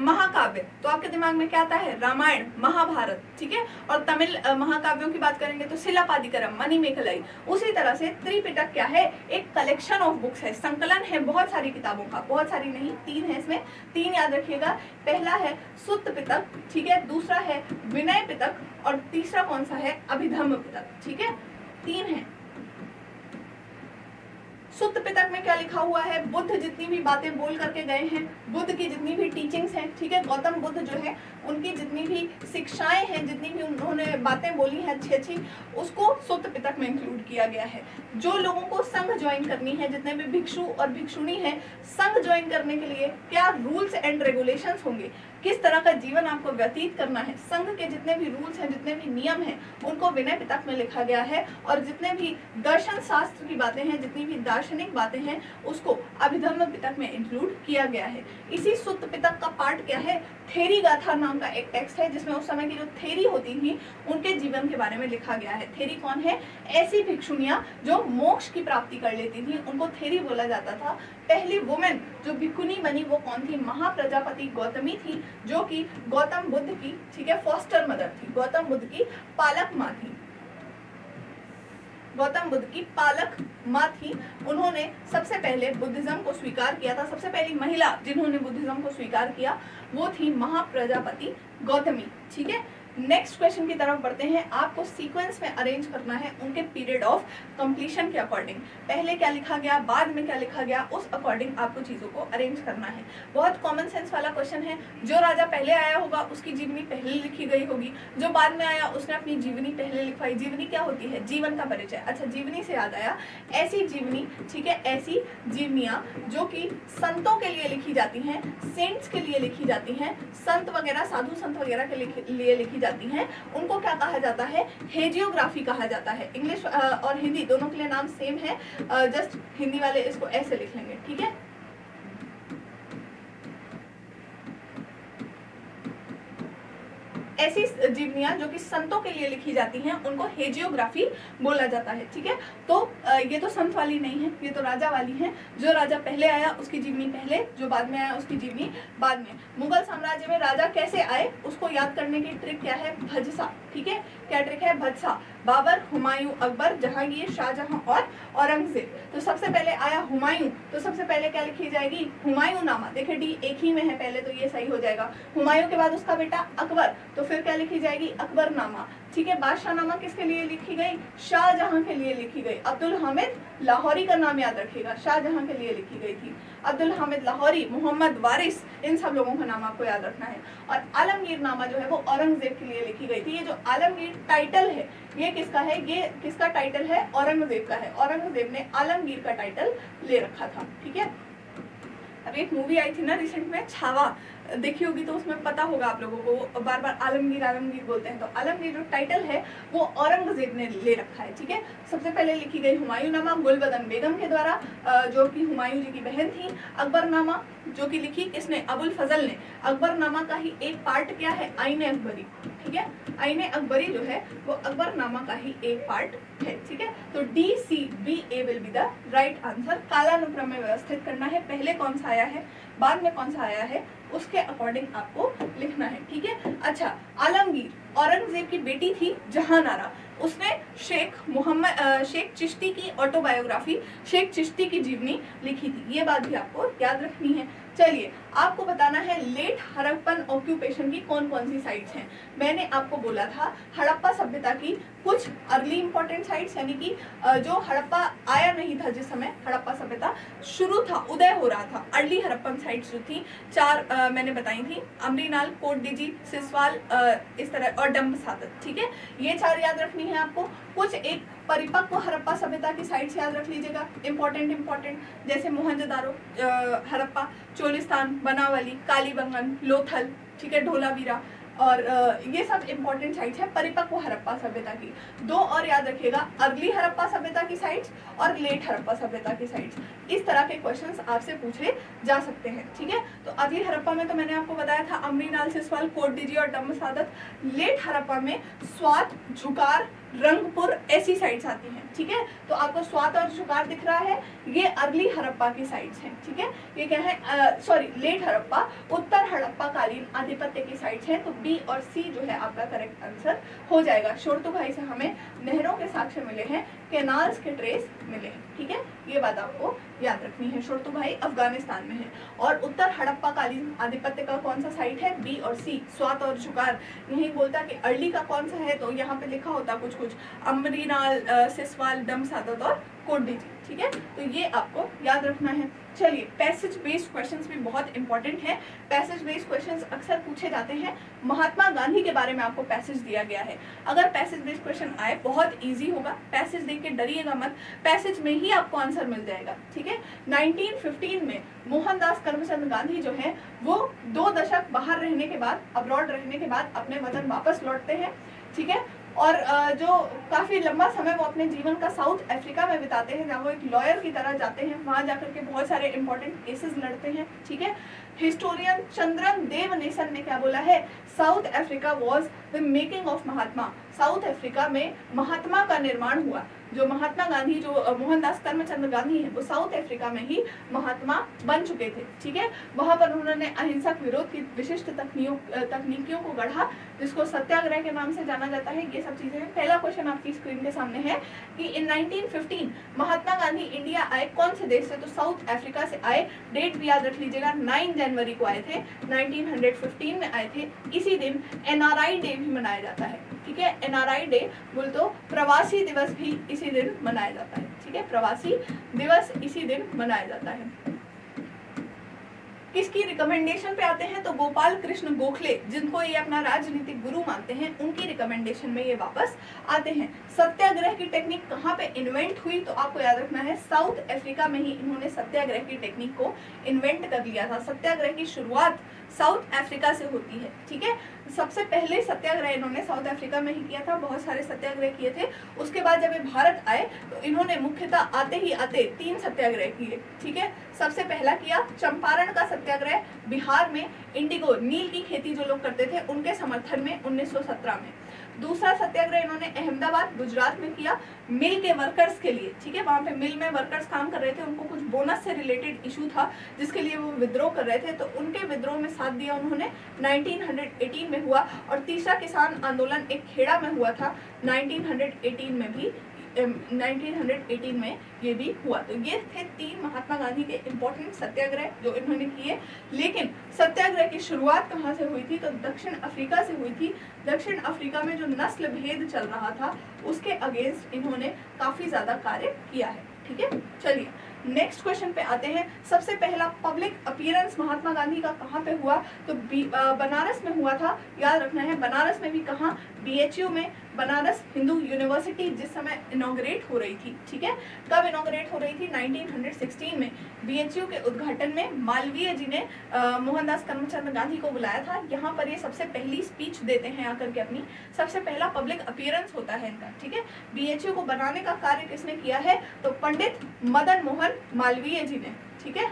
महाकाव्य तो आपके दिमाग में क्या आता है, रामायण, महाभारत, ठीक है। और तमिल महाकाव्यों की बात करेंगे तो शिलापादिकरम, मणिमेखलाई। उसी तरह से त्रिपिटक क्या है, एक कलेक्शन ऑफ बुक्स है, संकलन है बहुत सारी किताबों का, बहुत सारी नहीं, 3 है इसमें, 3 याद रखिएगा। पहला है सुत्त पिटक, ठीक है। दूसरा है विनय पिटक और तीसरा कौन सा है, अभिधम्म पिटक, ठीक है। 3 है। सुत्त पिटक में क्या लिखा हुआ है, बुद्ध जितनी भी बातें बोल करके गए हैं, बुद्ध की जितनी भी टीचिंग्स हैं, ठीक है। गौतम बुद्ध जो है उनकी जितनी भी शिक्षाएं हैं, जितनी भी उन्होंने बातें बोली हैं अच्छी अच्छी, उसको सुत्त पिटक में इंक्लूड किया गया है। जो लोगों को संघ ज्वाइन करनी है, जितने भी भिक्षु और भिक्षुणी हैं, संघ ज्वाइन करने के लिए क्या रूल्स एंड रेगुलेशंस होंगे, किस तरह का जीवन आपको व्यतीत करना है, संघ के जितने भी रूल्स हैं, जितने भी नियम हैं, उनको विनय पिटक में लिखा गया है। और जितने भी दर्शन शास्त्र की बातें हैं, जितनी भी दार्शनिक बातें हैं, उसको अभिधम्म पिटक में इंक्लूड किया गया है। इसी सुत्त पिटक का पार्ट क्या है, थेरी गाथा नाम का एक टेक्स्ट है, जिसमें उस समय की जो थेरी होती थी उनके जीवन के बारे में लिखा गया है। थेरी कौन है, ऐसी भिक्षुणियां जो मोक्ष की प्राप्ति कर लेती थी, उनको थेरी बोला जाता था। पहली वुमेन जो भिक्षुणी बनी वो कौन थी, महाप्रजापति गौतमी थी, जो कि गौतम बुद्ध की, ठीक है, फॉस्टर मदर थी, गौतम बुद्ध की पालक माँ थी, गौतम बुद्ध की पालक माँ थी। उन्होंने सबसे पहले बुद्धिज्म को स्वीकार किया था। सबसे पहली महिला जिन्होंने बुद्धिज्म को स्वीकार किया वो थी महाप्रजापति गौतमी, ठीक है। नेक्स्ट क्वेश्चन की तरफ बढ़ते हैं। आपको सीक्वेंस में अरेंज करना है उनके पीरियड ऑफ कंप्लीशन के अकॉर्डिंग। पहले क्या लिखा गया, बाद में क्या लिखा गया, उस अकॉर्डिंग आपको चीजों को अरेंज करना है। बहुत कॉमन सेंस वाला क्वेश्चन है। जो राजा पहले आया होगा उसकी जीवनी पहले लिखी गई होगी, जो बाद में आया उसने अपनी जीवनी पहले लिखवाई। जीवनी क्या होती है, जीवन का परिचय। अच्छा, जीवनी से याद आया, ऐसी जीवनी, ठीक है, ऐसी जीवनियां जो कि संतों के लिए लिखी जाती हैं, सेंट्स के लिए लिखी जाती हैं, संत वगैरह, साधु संत वगैरह के लिए लिखी जाती हैं, उनको क्या कहा जाता है, हेजियोग्राफी कहा जाता है। इंग्लिश और हिंदी दोनों के लिए नाम सेम है, जस्ट हिंदी वाले इसको ऐसे लिख लेंगे, ठीक है। ऐसी जीवनियां जो कि संतों के लिए लिखी जाती हैं उनको हेजियोग्राफी बोला जाता है, ठीक है। तो ये तो संत वाली नहीं है, ये तो राजा वाली है। जो राजा पहले आया उसकी जीवनी पहले, जो बाद में आया उसकी जीवनी बाद में। मुगल साम्राज्य में राजा कैसे आए उसको याद करने की ट्रिक क्या है, भजसा, ठीक है। क्या ट्रिक है, भजसा। बाबर, हुमायूं, अकबर, जहांगीर, शाहजहां और औरंगजेब। तो सबसे पहले आया हुमायूं, तो सबसे पहले क्या लिखी जाएगी, हुमायूं नामा। देखिए डी एक ही में है पहले, तो ये सही हो जाएगा। हुमायूं के बाद उसका बेटा अकबर, तो फिर क्या लिखी जाएगी, अकबर नामा। ठीक है, बादशाह नामा किसके लिए लिखी गई, शाहजहां के लिए लिखी गई। अब्दुल हामिद लाहौरी का नाम याद रखिएगा, शाहजहां के लिए लिखी गई थी। अब्दुल हामिद लाहौरी, मोहम्मद वारिस, इन सब लोगों का नाम आपको याद रखना है। और आलमगीर नामा जो है वो औरंगजेब के लिए लिखी गई थी। ये जो आलमगीर टाइटल है ये किसका है, ये किसका टाइटल है, औरंगजेब का है। औरंगजेब ने आलमगीर का टाइटल ले रखा था। ठीक है, अब एक मूवी आई थी ना रिसेंट में, छावा, देखी होगी तो उसमें पता होगा आप लोगों को, बार बार आलमगीर आलमगीर बोलते हैं। तो आलमगीर जो टाइटल है वो औरंगजेब ने ले रखा है। ठीक है, सबसे पहले लिखी गई हुमायूंनामा गुलबदन बेगम के द्वारा, जो कि हुमायूं जी की बहन थी। अकबरनामा जो कि लिखी किसने, अबुल फजल ने। अकबरनामा का ही एक पार्ट क्या है, आईने अकबरी। ठीक है, आईने अकबरी जो है वो अकबरनामा का ही एक पार्ट है। ठीक है, तो DCBA will be the right answer. कालानुक्रम में व्यवस्थित करना है, पहले कौन सा आया है बाद में कौन सा आया है उसके अकॉर्डिंग आपको लिखना है। ठीक है, अच्छा, आलमगीर औरंगजेब की बेटी थी जहानारा, उसने शेख चिश्ती की ऑटोबायोग्राफी, शेख चिश्ती की जीवनी लिखी थी। ये बात भी आपको याद रखनी है। चलिए, आपको बताना है लेट हड़प्पन ऑक्यूपेशन की कौन कौन सी साइट्स हैं। मैंने आपको बोला था हड़प्पा सभ्यता की कुछ अर्ली इंपॉर्टेंट साइट्स, यानी कि जो हड़प्पा आया नहीं था जिस समय हड़प्पा सभ्यता शुरू था, उदय हो रहा था, अर्ली हड़प्पन साइट्स जो थी 4 मैंने बताई थी, अमरीनाल, कोटडीजी, सिसवाल, इस तरह, और डम्ब सादत। ठीक है, ये 4 याद रखनी है आपको। कुछ एक परिपक्व हड़प्पा सभ्यता की साइट्स याद रख लीजिएगा, इंपॉर्टेंट, जैसे मोहनजोदारो, हड़प्पा, चोलिस्तान, बनावली, कालीबंगन, लोथल, ठीक है, ढोलावीरा, और ये सब इंपॉर्टेंट साइट्स है परिपक्व हड़प्पा सभ्यता की। 2 और याद रखिएगा, अर्ली हड़प्पा सभ्यता की साइट्स और लेट हड़प्पा सभ्यता की साइट्स। इस तरह के क्वेश्चंस आपसे पूछे जा सकते हैं। ठीक है, तो अर्ली हड़प्पा में तो मैंने आपको बताया था अमरीनाल, सिसवाल, कोटडीजी और डम्ब सादत। लेट हड़प्पा में स्वात, झुकार, रंगपुर, ऐसी साइट्स आती हैं। ठीक है, तो आपको स्वात और झुकार दिख रहा है, ये अर्ली हड़प्पा की साइट्स हैं। ठीक है, ये क्या है, सॉरी, लेट हड़प्पा, उत्तर हड़प्पा कालीन आधिपत्य की साइट्स हैं। तो बी और सी जो है आपका करेक्ट आंसर हो जाएगा। शोरतु भाई से हमें नहरों के साक्ष्य मिले हैं, कैनाल्स के ट्रेस मिले हैं। ठीक है, ये बात आपको याद रखनी है। शोरतु भाई अफगानिस्तान में है। और उत्तर हड़प्पा कालीन आधिपत्य का कौन सा साइट है, बी और सी, स्वात और झुकार। नहीं बोलता कि अर्ली का कौन सा है, तो यहाँ पे लिखा होता कुछ अमरीनाल, सिसवाल, डम्ब सादत और कोटडीजी। ठीक है, तो ये आपको याद रखना है। चलिए, पैसेज बेस्ड क्वेश्चंस भी बहुत इंपॉर्टेंट है। पैसेज बेस्ड क्वेश्चंस अक्सर पूछे जाते हैं। महात्मा गांधी के बारे में आपको पैसेज दिया गया है, अगर पैसेज बेस्ड क्वेश्चन आए बहुत इजी होगा, पैसेज देख के डरिएगा मत, पैसेज में ही आपको आंसर मिल जाएगा। ठीक है, 1915 में मोहनदास करमचंद गांधी जो है वो 2 दशक बाहर रहने के बाद, अब्रॉड रहने के बाद अपने वतन वापस लौटते हैं। ठीक है, और जो काफी लंबा समय वो अपने जीवन का साउथ अफ्रीका में बिताते हैं, जहाँ वो एक लॉयर की तरह जाते हैं, वहां जाकर के बहुत सारे इंपॉर्टेंट केसेस लड़ते हैं। ठीक है, हिस्टोरियन चंद्रन देवनेसन ने क्या बोला है, south Africa was the making of Mahatma. South Africa में महात्मा का निर्माण हुआ। जो महात्मा गांधी, जो मोहनदास करमचंद गांधी हैं, वो साउथ अफ्रीका में ही महात्मा बन चुके थे। ठीक है, वहां पर उन्होंने अहिंसक विरोध की विशिष्ट तकनीकियों को गढ़ा, जिसको सत्याग्रह के नाम से जाना जाता है। ये सब चीजें हैं। पहला क्वेश्चन आपकी स्क्रीन के सामने है कि इन 1915 महात्मा गांधी इंडिया आए कौन से देश से, तो साउथ अफ्रीका से आए। डेट भी याद रख लीजिएगा, 9 जनवरी को आए थे, 1915 में आए थे। इसी दिन NRI डे भी मनाया जाता है। ठीक है, NRI डे बोल तो प्रवासी दिवस भी इसी दिन मनाया जाता है। ठीक है, प्रवासी दिवस इसी दिन मनाया जाता है। किसकी रिकमेंडेशन पे आते हैं, तो गोपाल कृष्ण गोखले, जिनको ये अपना राजनीतिक गुरु मानते हैं, उनकी रिकमेंडेशन में ये वापस आते हैं। सत्याग्रह की टेक्निक कहाँ पे इन्वेंट हुई, तो आपको याद रखना है साउथ अफ्रीका में ही इन्होंने सत्याग्रह की टेक्निक को इन्वेंट कर लिया था। सत्याग्रह की शुरुआत साउथ अफ्रीका से होती है। ठीक है, सबसे पहले सत्याग्रह इन्होंने साउथ अफ्रीका में ही किया था, बहुत सारे सत्याग्रह किए थे। उसके बाद जब ये भारत आए तो इन्होंने मुख्यतः आते 3 सत्याग्रह किए। ठीक है, सबसे पहला किया चंपारण का सत्याग्रह, बिहार में इंडिगो, नील की खेती जो लोग करते थे उनके समर्थन में 1917 में। दूसरा सत्याग्रह इन्होंने अहमदाबाद गुजरात में किया, मिल के वर्कर्स के लिए, ठीक है, वहां पे मिल में वर्कर्स काम कर रहे थे, उनको कुछ बोनस से रिलेटेड इशू था जिसके लिए वो विद्रोह कर रहे थे, तो उनके विद्रोह में साथ दिया उन्होंने, 1918 में हुआ। और तीसरा किसान आंदोलन एक खेड़ा में हुआ था 1918 में भी, 1918 में ये भी हुआ। तो ये थे 3 महात्मा गांधी के इम्पोर्टेंट सत्याग्रह जो इन्होंने किए। लेकिन सत्याग्रह की शुरुआत कहाँ से हुई थी? तो दक्षिण अफ्रीका से हुई थी। दक्षिण अफ्रीका में जो नस्ल भेद चल रहा था उसके अगेंस्ट इन्होंने काफी ज्यादा कार्य किया है, ठीक है। चलिए नेक्स्ट क्वेश्चन पे आते हैं। सबसे पहला पब्लिक अपीयरेंस महात्मा गांधी का कहाँ पे हुआ? तो बनारस में हुआ था, याद रखना है। बनारस में भी कहाँ? BHU में, बनारस हिंदू यूनिवर्सिटी जिस समय इनॉग्रेट हो रही थी, ठीक है। कब इनॉग्रेट हो रही थी? 1916 में। BHU के उद्घाटन में मालवीय जी ने मोहनदास करमचंद गांधी को बुलाया था। यहाँ पर ये सबसे पहली स्पीच देते हैं आकर के अपनी, सबसे पहला पब्लिक अपीयरेंस होता है इनका, ठीक है। BHU को बनाने का कार्य किसने किया है? तो पंडित मदन मोहन मालवीय जी ने, ठीक है,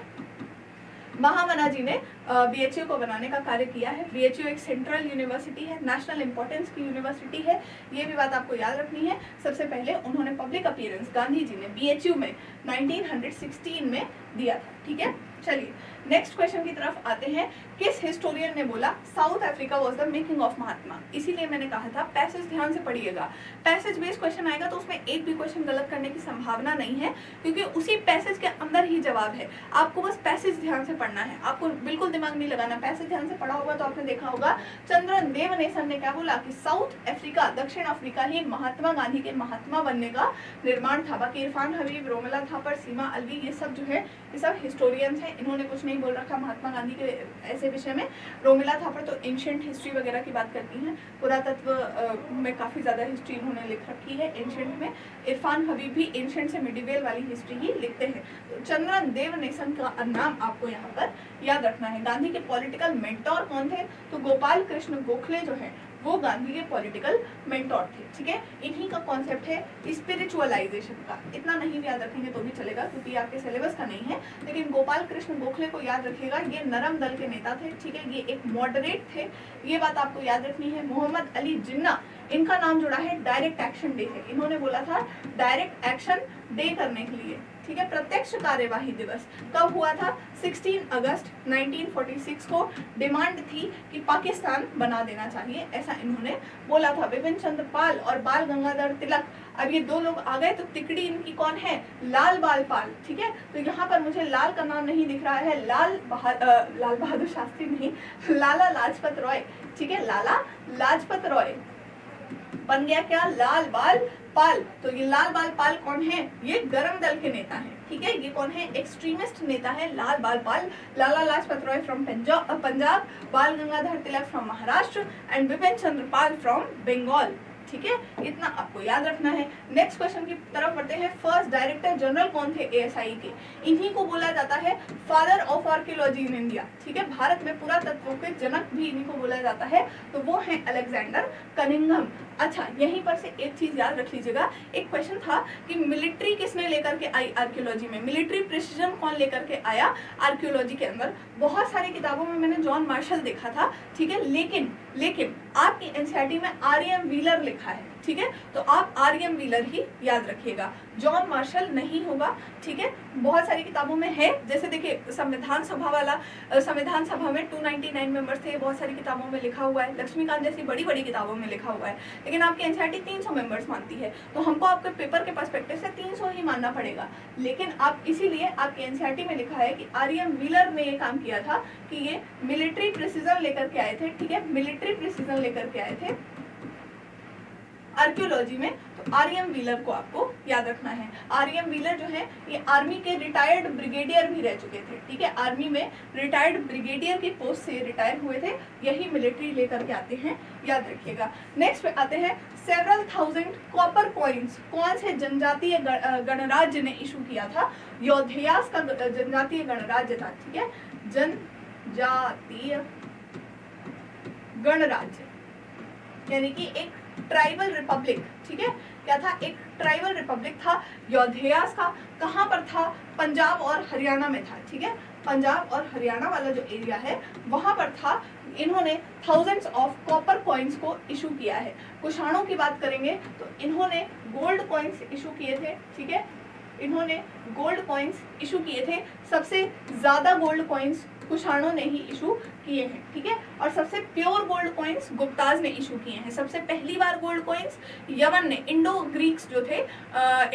महामना जी ने BHU को बनाने का कार्य किया है। BHU एक सेंट्रल यूनिवर्सिटी है, नेशनल इंपॉर्टेंस की यूनिवर्सिटी है, ये भी बात आपको याद रखनी है। सबसे पहले उन्होंने पब्लिक अपीयरेंस गांधी जी ने BHU में 1916 में दिया था, ठीक है। चलिए नेक्स्ट क्वेश्चन की तरफ आते हैं। किस हिस्टोरियन ने बोला South Africa was the making of Mahatma? इसीलिए मैंने कहा था पैसेज ध्यान से पढ़िएगा। पैसेज बेस्ड क्वेश्चन आएगा तो उसमें एक भी क्वेश्चन गलत करने की संभावना नहीं है, क्योंकि उसी पैसेज के अंदर ही जवाब है। आपको बस पैसेज ध्यान से पढ़ना है, आपको बिल्कुल दिमाग नहीं लगाना। पैसेज ध्यान से पढ़ा होगा तो आपने देखा होगा चंद्रन देवनेसन ने क्या बोला कि साउथ अफ्रीका, दक्षिण अफ्रीका ही महात्मा गांधी के महात्मा बनने का निर्माण था। बाकी इरफान हबीब, रोमिला थापर, सीमा अलवी, ये सब जो है ये सब हिस्टोरियंस हैं, इन्होंने कुछ नहीं बोल रखा महात्मा गांधी के ऐसे विषय में। रोमिला थापर तो एंशिएंट हिस्ट्री वगैरह की बात करती हैं, पुरातत्व में काफी ज्यादा हिस्ट्री इन्होंने लिख रखी है एंशिएंट में। इरफान हबीब भी एंशिएंट से मिडिवल वाली हिस्ट्री ही लिखते हैं। तो चंद्रन देवनेसन का नाम आपको यहाँ पर याद रखना है। गांधी के पॉलिटिकल मेंटोर कौन थे? तो गोपाल कृष्ण गोखले जो है वो गांधी के पॉलिटिकल मेंटोर थे, ठीक है। इन्हीं का कॉन्सेप्ट है स्पिरिचुअलाइजेशन का। इतना नहीं भी याद रखेंगे तो भी चलेगा क्योंकि आपके सिलेबस का नहीं है, लेकिन गोपाल कृष्ण गोखले को याद रखिएगा। ये नरम दल के नेता थे, ठीक है, ये एक मॉडरेट थे, ये बात आपको याद रखनी है। मोहम्मद अली जिन्ना, इनका नाम जुड़ा है डायरेक्ट एक्शन डे से। इन्होंने बोला था डायरेक्ट एक्शन डे करने के लिए, ठीक है। प्रत्यक्ष कार्यवाही दिवस कब हुआ था? 16 अगस्त 1946 को। डिमांड थी कि पाकिस्तान बना देना चाहिए, ऐसा इन्होंने बोला था। विपिन चंद्र पाल और बाल गंगाधर तिलक, अब ये 2 लोग आ गए तो तिकड़ी इनकी कौन है? लाल बाल पाल, ठीक है। तो यहाँ पर मुझे लाल का नाम नहीं दिख रहा है, लाल बहादुर शास्त्री नहीं, लाला लाजपत रॉय, ठीक है, लाला लाजपत रॉय बन गया क्या? लाल बाल पाल। तो ये लाल बाल पाल कौन है? ये गरम दल के नेता हैं, ठीक है। ये कौन है? एक्सट्रीमिस्ट नेता है Lal Bal Pal. Lala Lajpat Rai from Punjab, Bal Gangadhar Tilak from Maharashtra and Bipin Chandra Pal from Bengal, ठीक है। इतना आपको याद रखना है। नेक्स्ट क्वेश्चन की तरफ बढ़ते हैं। फर्स्ट डायरेक्टर जनरल कौन थे ASI के? इन्हीं को बोला जाता है father of archaeology in India, ठीक है। भारत में पुरातत्व के जनक भी इन्हीं को बोला जाता है, तो वो है अलेक्जेंडर कनिंघम। अच्छा, यहीं पर से एक चीज याद रख लीजिएगा, एक क्वेश्चन था कि मिलिट्री किसने लेकर के आई आर्कियोलॉजी में? मिलिट्री प्रिसीजन कौन लेकर के आया आर्कियोलॉजी के अंदर? बहुत सारी किताबों में मैंने जॉन मार्शल देखा था, ठीक है, लेकिन आपकी NCERT में REM व्हीलर लिखा है, ठीक है। तो आप REM व्हीलर ही याद रखिएगा, जॉन मार्शल नहीं होगा, ठीक है। बहुत सारी किताबों में है, जैसे देखिए संविधान सभा वाला, संविधान सभा में 299 मेंबर्स थे, बहुत सारी किताबों में लिखा हुआ है। लक्ष्मीकांत जैसी बड़ी बड़ी किताबों में लिखा हुआ है, लेकिन आपकी NCERT 300 मेंबर्स मानती है, तो हमको आपके पेपर के पर्सपेक्टिव से 300 ही मानना पड़ेगा। लेकिन आप इसीलिए आपकी NCERT में लिखा है कि REM व्हीलर ने ये काम किया था कि ये मिलिट्री प्रिसीजन लेकर के आए थे, ठीक है, मिलिट्री प्रिसीजन लेकर के आए थे आर्कियोलॉजी में। तो REM व्हीलर को आपको याद रखना है। REM व्हीलर जो है ये आर्मी के रिटायर्ड ब्रिगेडियर भी रह चुके थे, ठीक है। आर्मी में रिटायर्ड ब्रिगेडियर की पोस्ट से रिटायर हुए थे, यही मिलिट्री लेकर के आते हैं, याद रखिएगा। नेक्स्ट पे आते हैं। सेवरल थाउजेंड कॉपर कॉइन्स कौन से जनजातीय गणराज्य ने इशू किया था? योद्धयास का जनजातीय गणराज्य था, ठीक है, जनजातीय गणराज्य यानी कि एक ट्राइबल रिपब्लिक, ठीक है। क्या था, एक ट्राइबल रिपब्लिक था यौधेयास का। कहाँ पर था, पंजाब और हरियाणा में था, ठीक है, पंजाब और हरियाणा वाला जो एरिया है वहां पर था। इन्होंने थाउजेंड्स ऑफ कॉपर कॉइन्स को इशू किया है। कुषाणों की बात करेंगे तो इन्होंने गोल्ड कॉइन्स इशू किए थे, ठीक है, इन्होंने गोल्ड कॉइन्स इशू किए थे। सबसे ज्यादा गोल्ड कॉइन्स कुषाणों ने ही इशू किए हैं, ठीक है, और सबसे प्योर गोल्ड कॉइन्स गुप्ताज ने इशू किए हैं। सबसे पहली बार गोल्ड कॉइन्स यमन ने, इंडो ग्रीक्स जो थे,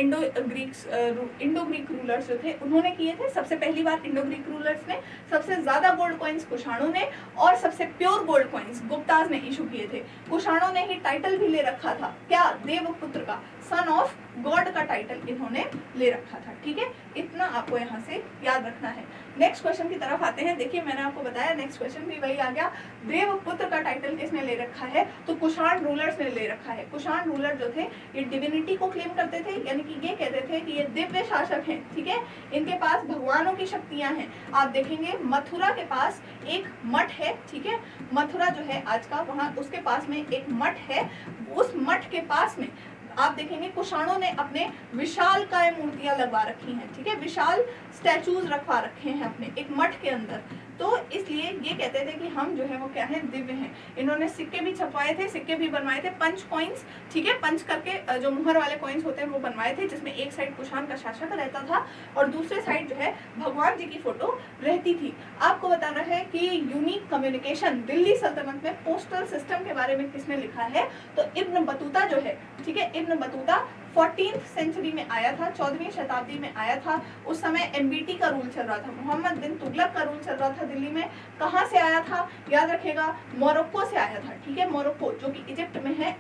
इंडो ग्रीक रूलर्स जो थे उन्होंने किए थे। सबसे पहली बार इंडो ग्रीक रूलर्स ने, सबसे ज्यादा गोल्ड कॉइन्स कुषाणों ने, और सबसे प्योर गोल्ड कॉइन्स गुप्ताज ने इशू किए थे। कुषाणों ने ही टाइटल भी ले रखा था, क्या, देवपुत्र का, सन ऑफ गॉड का टाइटल इन्होंने ले रखा था, ठीक है, इतना आपको यहाँ से याद रखना है। नेक्स्ट क्वेश्चन की तरफ आते हैं। देखिए मैंने आपको बताया नेक्स्ट क्वेश्चन भी वही आ गया, देवपुत्र का टाइटल किसने ले रखा है, तो कुषाण रूलर्स ने ले रखा है। कुषाण रूलर जो थे ये डिविनिटी को क्लेम करते थे, यानी कि ये कहते थे कि ये दिव्य शासक हैं, ठीक है, इनके पास भगवानों की शक्तियां हैं। आप देखेंगे मथुरा के पास एक मठ है, ठीक है, मथुरा जो है आज का, वहां उसके पास में एक मठ है। उस मठ के पास में आप देखेंगे कुषाणों ने अपने विशाल काय मूर्तियां लगवा रखी हैं, ठीक है, विशाल स्टैचूज रखवा रखे हैं अपने एक मठ के अंदर। तो इसलिए ये कहते थे कि हम जो है वो क्या है, दिव्य हैं। इन्होंने सिक्के भी छपवाए थे, सिक्के भी बनवाए थे, पंच कॉइन्स, ठीक है, पंच करके जो मुहर वाले कॉइन्स होते हैं वो बनवाए थे, जिसमें एक साइड कुषाण का शासक रहता था और दूसरे साइड जो है भगवान जी की फोटो रहती थी। आपको बताना है कि यूनिक कम्युनिकेशन दिल्ली सल्तनत में पोस्टल सिस्टम के बारे में किसने लिखा है, तो इब्न बतूता जो है, ठीक है, इब्न बतूता 14th सेंचुरी में आया था, 14वीं शताब्दी में आया था। उस समय एमबीटी का रूल चल रहा था, मोहम्मद बिन तुगलक का रूल चल रहा था दिल्ली में। कहाँ से आया था, याद रखिएगा, मोरक्को से आया था, ठीक है, मोरक्को जो कि इजिप्ट में है,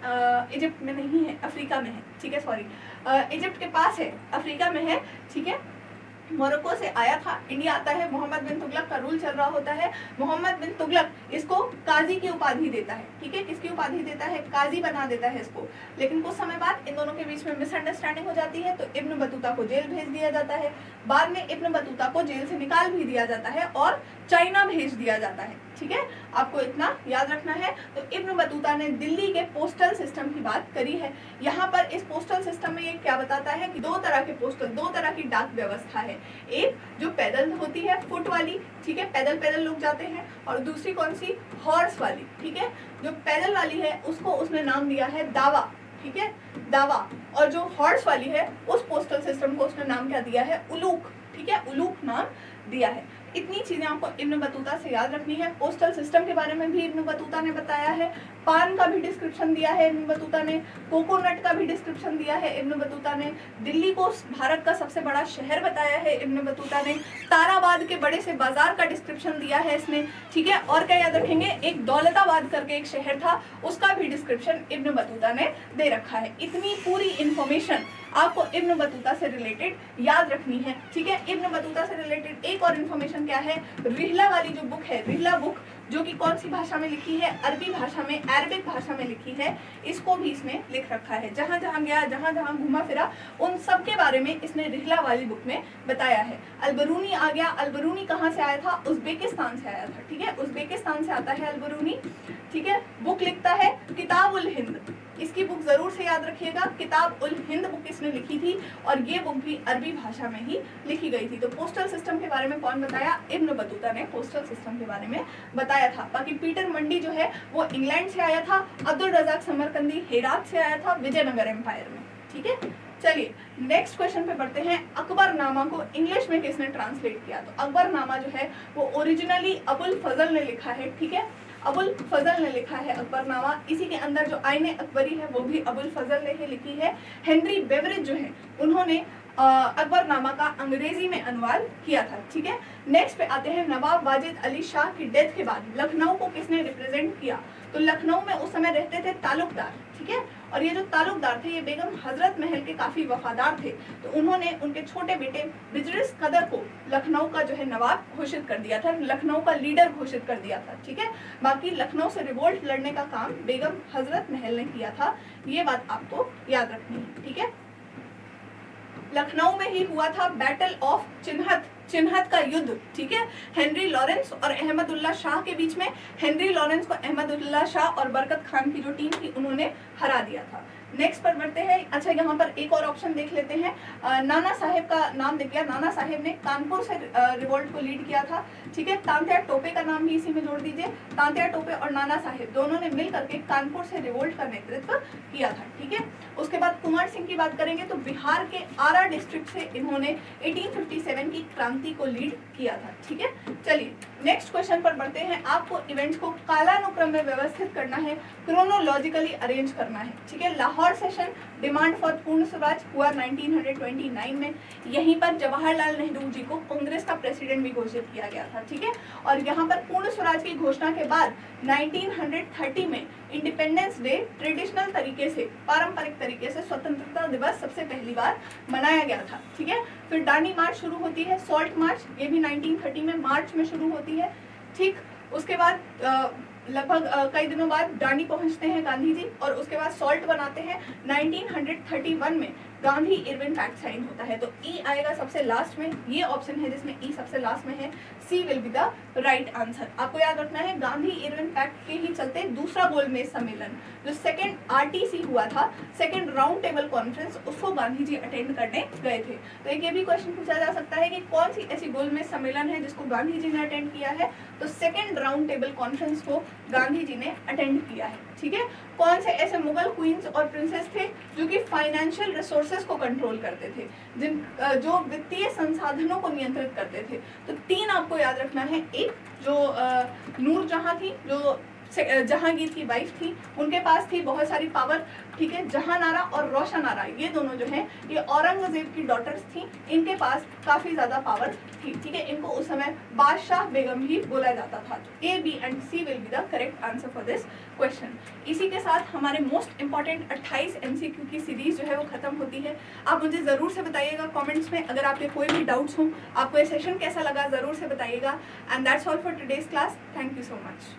इजिप्ट में नहीं है, अफ्रीका में है, ठीक है, सॉरी, इजिप्ट के पास है, अफ्रीका में है, ठीक है, मोरक्को से आया था, इंडिया आता है। मोहम्मद बिन तुगलक का रूल चल रहा होता है। मोहम्मद बिन तुगलक इसको काजी की उपाधि देता है, ठीक है, किसकी उपाधि देता है, काजी बना देता है इसको। लेकिन कुछ समय बाद इन दोनों के बीच में मिसअंडरस्टैंडिंग हो जाती है, तो इब्न बतूता को जेल भेज दिया जाता है। बाद में इब्न बतूता को जेल से निकाल भी दिया जाता है और चाइना भेज दिया जाता है, ठीक है, आपको इतना याद रखना है। तो इब्न बतूता ने दिल्ली के पोस्टल सिस्टम की बात करी है। यहाँ पर इस पोस्टल सिस्टम में ये क्या बताता है कि दो तरह के पोस्टल, दो तरह की डाक व्यवस्था है। एक जो पैदल होती है, फुट वाली, ठीक है, पैदल पैदल लोग जाते हैं, और दूसरी कौन सी, हॉर्स वाली, ठीक है। जो पैदल वाली है उसको उसने नाम दिया है दावा, ठीक है, दावा, और जो हॉर्स वाली है उस पोस्टल सिस्टम को उसने नाम क्या दिया है, उलूक, ठीक है, उलूक नाम दिया है। इतनी चीजें आपको इब्न बतूता से याद रखनी है। पोस्टल सिस्टम के बारे में भी इब्न बतूता ने बताया है, पान का भी डिस्क्रिप्शन दिया है इब्न बतूता ने, कोकोनट का भी डिस्क्रिप्शन दिया है इब्न बतूता ने, दिल्ली को भारत का सबसे बड़ा शहर बताया है इब्न बतूता ने, ताराबाद के बड़े से बाजार का डिस्क्रिप्शन दिया है इसने, ठीक है, और क्या याद रखेंगे, एक दौलताबाद करके एक शहर था उसका भी डिस्क्रिप्शन इब्न बतूता ने दे रखा है। इतनी पूरी इंफॉर्मेशन आपको इब्न बतूता से रिलेटेड याद रखनी है, ठीक है। इब्न बतूता से रिलेटेड एक और इन्फॉर्मेशन क्या है, रिहला वाली जो बुक है, रिहला बुक, जो कि कौन सी भाषा में लिखी है, अरबी भाषा में, अरबिक भाषा में लिखी है, इसको भी इसमें लिख रखा है। जहां जहां गया, जहां जहां घुमा फिरा, उन सब के बारे में इसने रिहला वाली बुक में बताया है। अलबरूनी आ गया, अलबरूनी कहाँ से आया था, उज्बेकिस्तान से आया था, ठीक है, उज्बेकिस्तान से आता है अलबरूनी, ठीक है। बुक लिखता है किताब उल हिंद, इसकी बुक जरूर से याद रखिएगा, किताब उल हिंद बुक इसने लिखी थी, और ये बुक भी अरबी भाषा में ही लिखी गई थी। तो पोस्टल सिस्टम के बारे में कौन बताया, इब्न बतूता ने पोस्टल सिस्टम के बारे में बताया था। बाकी पीटर मंडी जो है वो इंग्लैंड से आया था, अब्दुल रजाक समरकंदी हेरात से आया था, विजयनगर एम्पायर में, ठीक है। चलिए नेक्स्ट क्वेश्चन पे बढ़ते हैं। अकबरनामा को इंग्लिश में किसने ट्रांसलेट किया, तो अकबरनामा जो है वो ओरिजिनली अबुल फजल ने लिखा है, ठीक है, अबुल फजल ने लिखा है अकबरनामा। इसी के अंदर जो आईने अकबरी है वो भी अबुल फजल ने ही लिखी है। हेनरी बेवरेज जो है उन्होंने अकबरनामा का अंग्रेजी में अनुवाद किया था, ठीक है। नेक्स्ट पे आते हैं, नवाब वाजिद अली शाह की डेथ के बाद लखनऊ को किसने रिप्रेजेंट किया, तो लखनऊ में उस समय रहते थे तालुकदार, ठीक है, और ये जो तालुकदार थे ये बेगम हजरत महल के काफी वफादार थे, तो उन्होंने उनके छोटे बेटे बिजरिस कदर को लखनऊ का जो है नवाब घोषित कर दिया था, लखनऊ का लीडर घोषित कर दिया था, ठीक है। बाकी लखनऊ से रिवोल्ट लड़ने का काम बेगम हजरत महल ने किया था, ये बात आपको याद रखनी है, ठीक है। लखनऊ में ही हुआ था बैटल ऑफ चिन्हत, चिन्हत का युद्ध, ठीक है, हेनरी लॉरेंस और अहमदुल्ला शाह के बीच में। हेनरी लॉरेंस को अहमदुल्ला शाह और बरकत खान की जो टीम थी उन्होंने हरा दिया था। नेक्स्ट पर बढ़ते हैं। अच्छा, यहाँ पर एक और ऑप्शन देख लेते हैं। नाना साहेब का नाम दिख गया। नाना साहेब ने कानपुर से रिवोल्ट को लीड किया था, ठीक है। तांत्या टोपे का नाम भी इसी में जोड़ दीजिए। तांत्या टोपे और नाना साहेब दोनों ने मिल करके कानपुर से रिवोल्ट का नेतृत्व किया था, ठीक है। उसके बाद कुंवर सिंह की बात करेंगे तो बिहार के आरा डिस्ट्रिक्ट से इन्होंने 1857 की क्रांति को लीड किया था, ठीक है। चलिए नेक्स्ट क्वेश्चन पर बढ़ते हैं। आपको इवेंट्स को कालानुक्रम में व्यवस्थित करना है, क्रोनोलॉजिकली अरेंज करना है, ठीक है। लाहौर सेशन डिमांड फॉर पूर्ण स्वराज हुआ 1929 में। यहीं पर जवाहरलाल नेहरू जी को कांग्रेस का प्रेसिडेंट भी घोषित किया गया था, ठीक है। और यहाँ पर पूर्ण स्वराज की घोषणा के बाद 1930 में इंडिपेंडेंस डे ट्रेडिशनल तरीके से, पारंपरिक तरीके से स्वतंत्रता दिवस सबसे पहली बार मनाया गया था, ठीक है। फिर दांडी मार्च शुरू होती है, सॉल्ट मार्च, ये भी 1930 में मार्च में शुरू होती है, ठीक। उसके बाद लगभग कई दिनों बाद दांडी पहुंचते हैं गांधी जी और उसके बाद सॉल्ट बनाते हैं। 1931 में गांधी इरविन पैक्ट साइन होता है। तो ई आएगा सबसे लास्ट में, ये ऑप्शन है जिसमें ई सबसे लास्ट में है, C will be the right answer. आपको याद रखना है गांधी इरविन पैक्ट के ही चलते दूसरा गोलमेज सम्मेलन जो सेकंड आरटीसी हुआ था, सेकंड राउंड टेबल कॉन्फ्रेंस, उसको गांधी जी अटेंड करने गए थे। तो एक ये भी क्वेश्चन पूछा जा सकता है कि कौन सी ऐसी गोलमेज सम्मेलन है जिसको गांधी जी ने अटेंड किया है, तो सेकंड राउंड टेबल कॉन्फ्रेंस को गांधी जी ने अटेंड किया है, ठीक है। कौन से ऐसे मुगल क्वींस और प्रिंसेस थे जो कि फाइनेंशियल रिसोर्सेज को कंट्रोल करते थे, जो वित्तीय संसाधनों को नियंत्रित करते थे। तो 3 आपको याद रखना है। एक जो नूरजहां थी, जो जहांगीर की वाइफ थी, उनके पास थी बहुत सारी पावर, ठीक है। जहानारा और रोशनारा, ये दोनों जो हैं ये औरंगजेब की डॉटर्स थी, इनके पास काफी ज्यादा पावर थी, ठीक है। इनको उस समय बादशाह बेगम भी बोला जाता था। A, B and C will be the correct answer for this question. इसी के साथ हमारे मोस्ट इंपॉर्टेंट 28 MCQ की सीरीज जो है वो खत्म होती है। आप मुझे जरूर से बताइएगा कॉमेंट्स में, अगर आपके कोई भी डाउट्स हो, आपको ये सेशन कैसा लगा जरूर से बताइएगा। And that's all for today's class. Thank you so much.